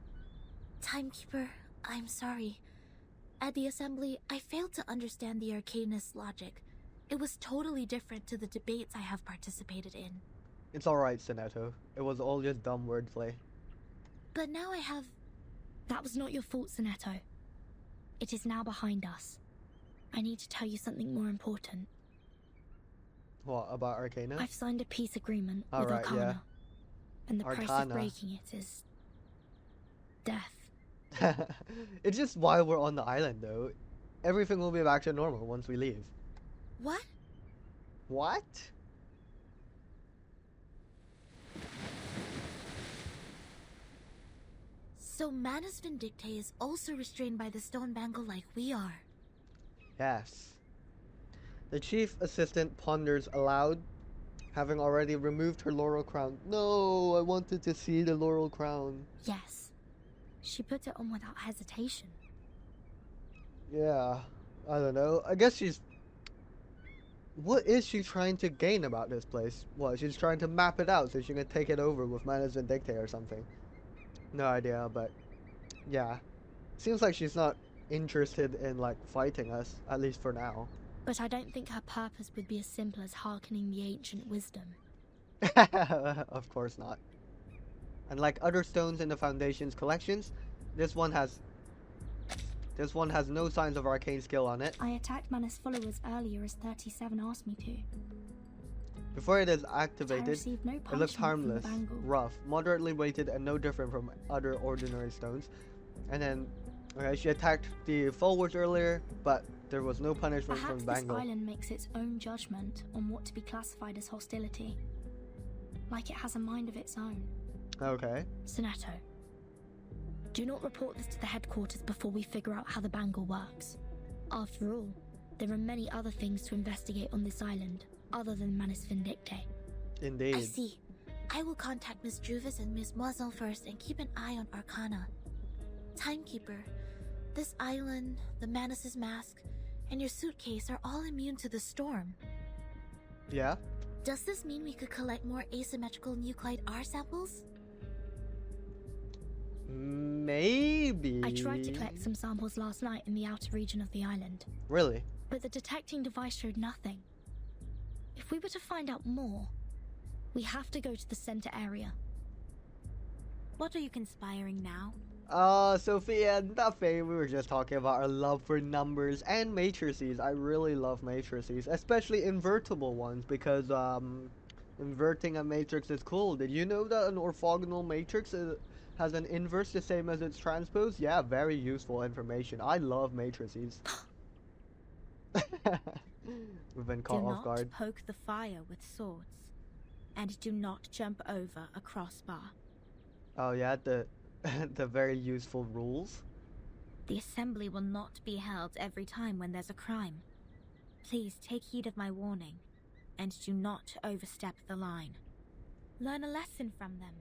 Timekeeper, I'm sorry. At the assembly, I failed to understand the arcanist's logic. It was totally different to the debates I have participated in. It's alright, Sonetto. It was all just dumb wordplay. But now I have... That was not your fault, Sonetto. It is now behind us. I need to tell you something more important. What, about Arcana? I've signed a peace agreement with Alright, Arcana. yeah. And the price of Arcana. breaking it is... death. It's just while we're on the island, though. Everything will be back to normal once we leave. What? What? So Manus Vindictae is also restrained by the stone bangle like we are. Yes. The chief assistant ponders aloud, having already removed her laurel crown. No, I wanted to see the laurel crown. Yes. She put it on without hesitation. Yeah, I don't know. I guess she's... What is she trying to gain about this place? What, she's trying to map it out so she can take it over with Manus Vindictae or something. No idea, but... Yeah. Seems like she's not interested in, like, fighting us, at least for now. But I don't think her purpose would be as simple as hearkening the ancient wisdom. Of course not. And like other stones in the Foundation's collections, this one has no signs of arcane skill on it. I attacked Manus' followers earlier as 37 asked me to. Before it is I activated, received no it looks punishment from harmless, the bangle. rough, moderately weighted, and no different from other ordinary stones. And then, okay, she attacked the forwards earlier, but there was no punishment Perhaps from the this bangle. island makes its own judgment on what to be classified as hostility. Like it has a mind of its own. Okay. Sonetto, do not report this to the headquarters before we figure out how the bangle works. After all, there are many other things to investigate on this island, other than Manus Vindictae. Indeed. I see. I will contact Miss Druvis and Miss Moiselle first and keep an eye on Arcana. Timekeeper, this island, the Manus' mask, and your suitcase are all immune to the storm. Yeah? Does this mean we could collect more asymmetrical nuclide R samples? Maybe. I tried to collect some samples last night in the outer region of the island, Really? but the detecting device showed nothing. If we were to find out more, we have to go to the center area. What are you conspiring now? Sophia, nothing. We were just talking about our love for numbers and matrices. I really love matrices, especially invertible ones, because, inverting a matrix is cool. Did you know that an orthogonal matrix has an inverse the same as its transpose? Yeah, very useful information. I love matrices. We've been caught off guard. Do not poke the fire with swords, and do not jump over a crossbar. Oh yeah, the the very useful rules. The assembly will not be held every time when there's a crime. Please take heed of my warning, and do not overstep the line. Learn a lesson from them.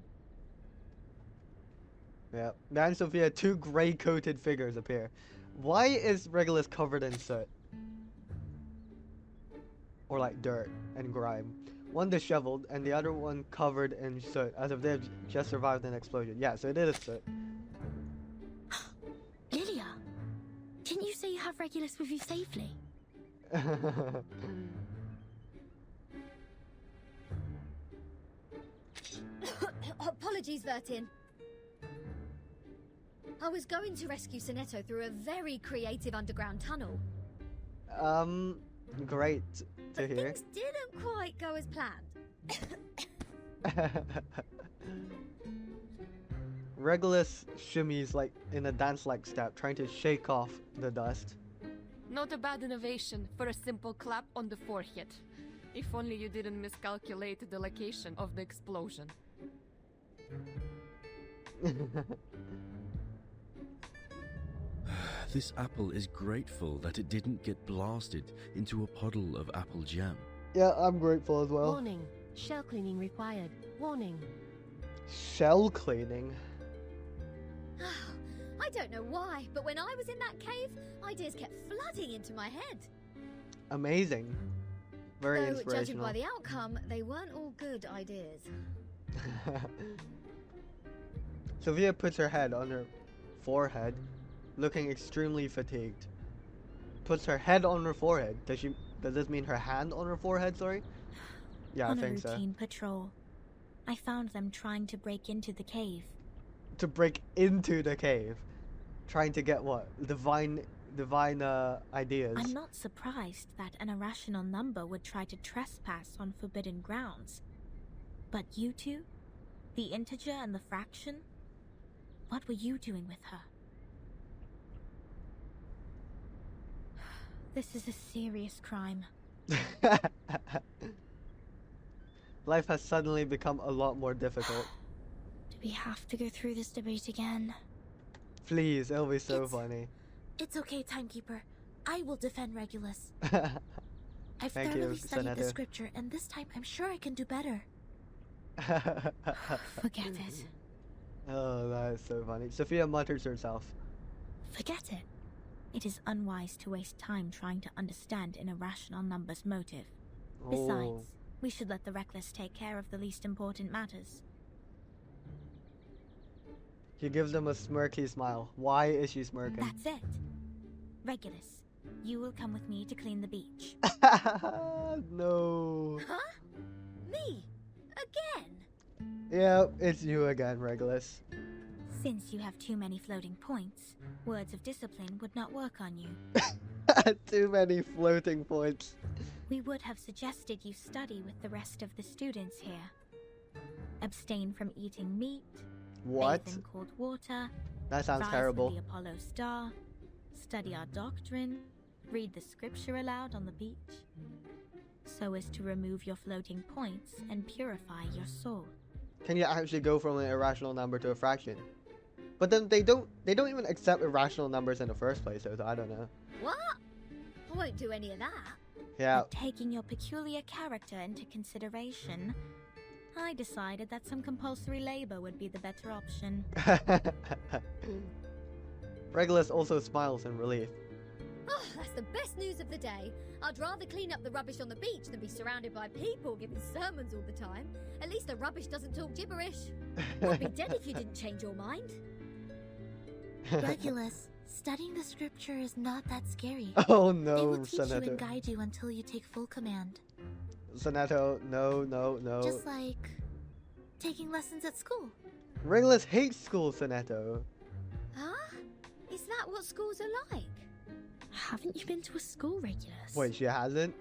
Yeah, Dan and Sophia, two gray-coated figures appear. Why is Regulus covered in soot? Or like dirt and grime. One disheveled, and the other one covered in soot, as if they've just survived an explosion. Yeah, so it is soot. Lilia, didn't you say you have Regulus with you safely? Apologies, Vertin. I was going to rescue Sonetto through a very creative underground tunnel. Great to hear. Things didn't quite go as planned. Regulus shimmies like in a dance-like step, trying to shake off the dust. Not a bad innovation for a simple clap on the forehead. If only you didn't miscalculate the location of the explosion. This apple is grateful that it didn't get blasted into a puddle of apple jam. Yeah, I'm grateful as well. Warning. Shell cleaning required. Warning. Shell cleaning? I don't know why, but when I was in that cave, ideas kept flooding into my head. Amazing. Very Though, inspirational. judging by the outcome, they weren't all good ideas. Sophia puts her head on her forehead, looking extremely fatigued. Puts her head on her forehead. Does this mean her hand on her forehead, sorry? Yeah, On I think a so. routine patrol, I found them trying to break into the cave. To break into the cave. Trying to get what? Divine ideas. I'm not surprised that an irrational number would try to trespass on forbidden grounds. But you two? The integer and the fraction? What were you doing with her? This is a serious crime. Life has suddenly become a lot more difficult. Do we have to go through this debate again? Please, it'll be so funny. It's okay, Timekeeper. I will defend Regulus. I've Thank you, thoroughly studied the Sonetto. scripture, and this time I'm sure I can do better. Forget it. Oh, that is so funny. Sophia mutters herself. Forget it. It is unwise to waste time trying to understand an irrational number's motive. Oh. Besides, we should let the reckless take care of the least important matters. She gives them a smirky smile. Why is she smirking? That's it. Regulus, you will come with me to clean the beach. No. Huh? Me? Again? Yeah, it's you again, Regulus. Since you have too many floating points, words of discipline would not work on you. Too many floating points. We would have suggested you study with the rest of the students here. Abstain from eating meat. What? Bathe in cold water. That sounds rise terrible. with the Apollo star. Study our doctrine. Read the scripture aloud on the beach. So as to remove your floating points and purify your soul. Can you actually go from an irrational number to a fraction? But then they don't even accept irrational numbers in the first place, so I don't know. What? I won't do any of that. Yeah. But taking your peculiar character into consideration, I decided that some compulsory labor would be the better option. Regulus also smiles in relief. Oh, that's the best news of the day. I'd rather clean up the rubbish on the beach than be surrounded by people giving sermons all the time. At least the rubbish doesn't talk gibberish. I'd be dead if you didn't change your mind. Regulus, studying the scripture is not that scary. Oh They no, will teach you and Senator. guide you until you take full command. Senator, no, no, no. Just like taking lessons at school. Regulus hates school, Senator. Huh? Is that what schools are like? Haven't you been to a school, Regulus? Wait, she hasn't?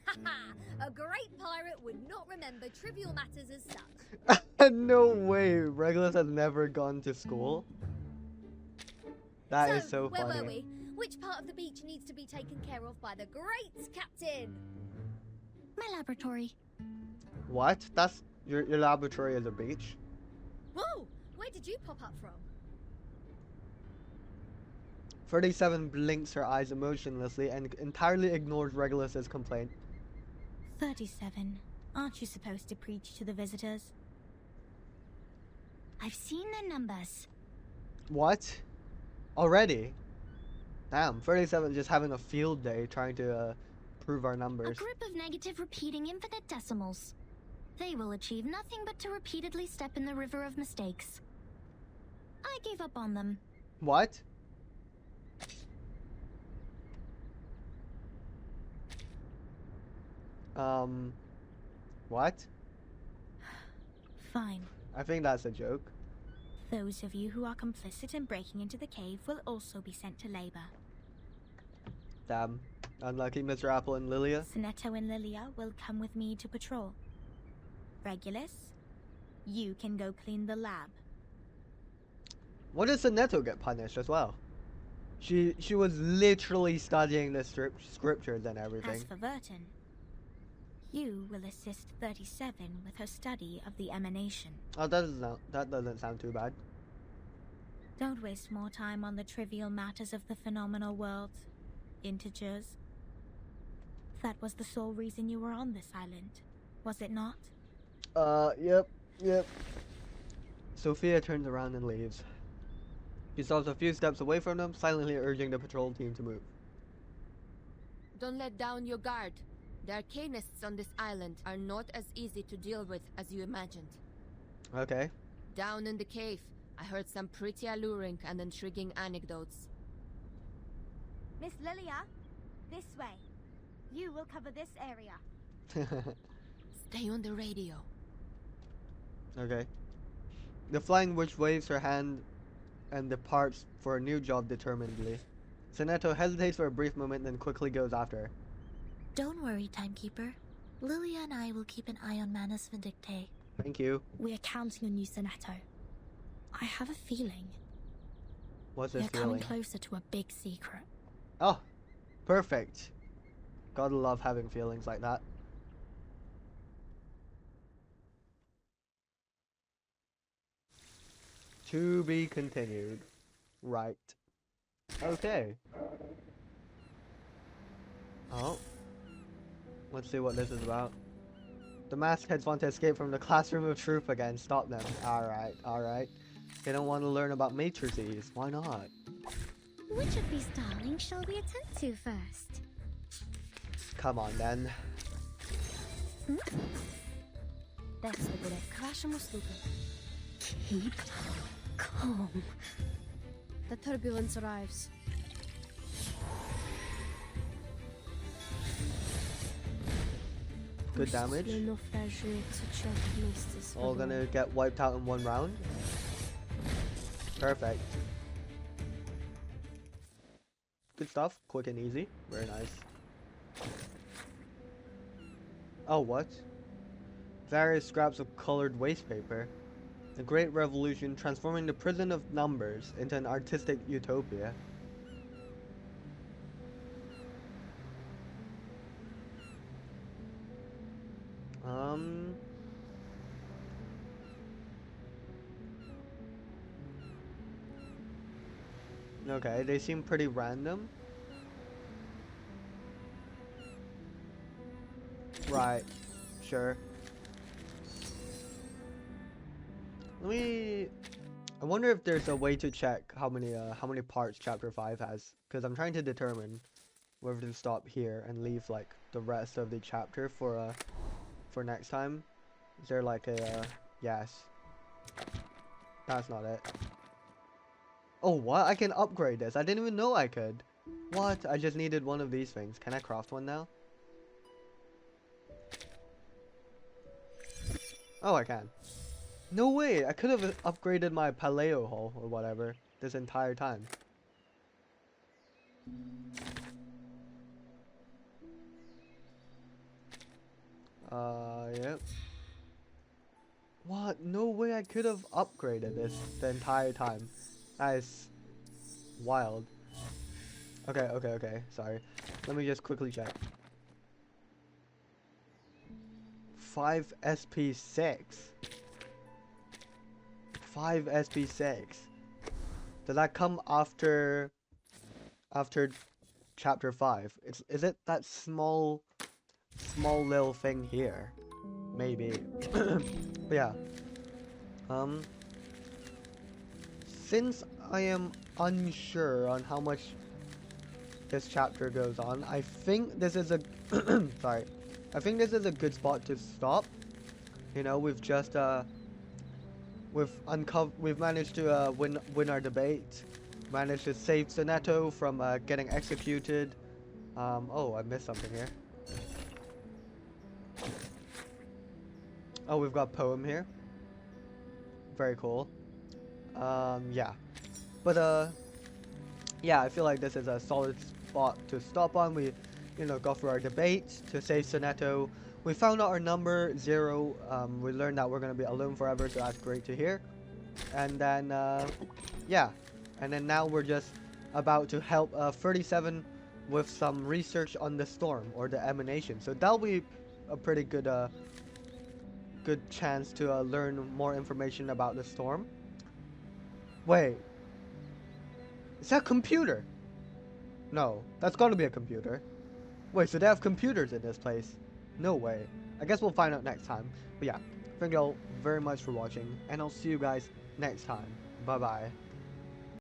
Haha! A great pirate would not remember trivial matters as such. No way, Regulus has never gone to school. That is so where funny. were we? Which part of the beach needs to be taken care of by the great captain? My laboratory. What? That's your laboratory is a beach? Whoa! Where did you pop up from? 37 blinks her eyes emotionlessly and entirely ignores Regulus's complaint. 37. Aren't you supposed to preach to the visitors? I've seen their numbers. What? Already? Damn, 37 just having a field day trying to prove our A numbers. group of negative repeating infinite decimals. They will achieve nothing but to repeatedly step in the river of mistakes. I gave up on them. What? What? Fine. I think that's a joke. Those of you who are complicit in breaking into the cave will also be sent to labor. Damn. Unlucky Mr. Apple and Lilia. Sonetto and Lilia will come with me to patrol. Regulus, you can go clean the lab. What does Sonetto get punished as well? She was literally studying the scriptures and everything. As for Verton, you will assist 37 with her study of the emanation. Oh, that doesn't sound too bad. Don't waste more time on the trivial matters of the phenomenal world. Integers. That was the sole reason you were on this island, was it not? Yep. Sophia turns around and leaves. She stops a few steps away from them, silently urging the patrol team to move. Don't let down your guard. The arcanists on this island are not as easy to deal with as you imagined. Okay. Down in the cave, I heard some pretty alluring and intriguing anecdotes. Miss Lilia, this way. You will cover this area. Stay on the radio. Okay. The flying witch waves her hand and departs for a new job determinedly. Sonetto hesitates for a brief moment, then quickly goes after her. Don't worry, Timekeeper. Lilia and I will keep an eye on Manus Vindictae. Thank you. We are counting on you, Sonetto. I have a feeling. What's We this are coming feeling? closer to a big secret. Oh, perfect. Gotta love having feelings like that. To be continued. Right. Okay. Oh. Let's see what this is about. The mastheads want to escape from the classroom of truth again. Stop them. Alright. They don't want to learn about matrices. Why not? Which of these darlings shall we attend to first? Come on then. That's the good Krashimo Sluka. Keep calm. The turbulence arrives. Good damage. All gonna get wiped out in one round. Perfect. Good stuff. Quick and easy. Very nice. Oh, what? Various scraps of colored waste paper. The Great Revolution transforming the prison of numbers into an artistic utopia. Okay, they seem pretty random. Right, sure. I wonder if there's a way to check how many parts chapter 5 has, because I'm trying to determine whether to stop here and leave like the rest of the chapter for next time. Is there like a yes. That's not it. Oh, what? I can upgrade this. I didn't even know I could. What? I just needed one of these things. Can I craft one now? Oh, I can. No way! I could have upgraded my paleo hull or whatever this entire time. Yep. What? No way I could have upgraded this the entire time. That is wild. Okay. Sorry. Let me just quickly check. 5 SP6. 5 SP6. Did that come after chapter 5? Is it that small little thing here? Maybe. But yeah. Since I am unsure on how much this chapter goes on, I think this is a sorry. I think this is a good spot to stop. You know, we've just we've managed to win our debate, managed to save Sonetto from getting executed. Oh, I missed something here. Oh, we've got poem here. Very cool. Yeah. But yeah, I feel like this is a solid spot to stop on. We, you know, go through our debates to save Sonetto. We found out our number 0. We learned that we're gonna be alone forever, so that's great to hear. And then yeah, and then now we're just about to help 37 with some research on the storm or the emanation. So that'll be a pretty good good chance to learn more information about the storm. Wait, is that a computer? No, that's gotta be a computer. Wait, so they have computers in this place? No way. I guess we'll find out next time. But yeah, thank you all very much for watching, and I'll see you guys next time. Bye bye.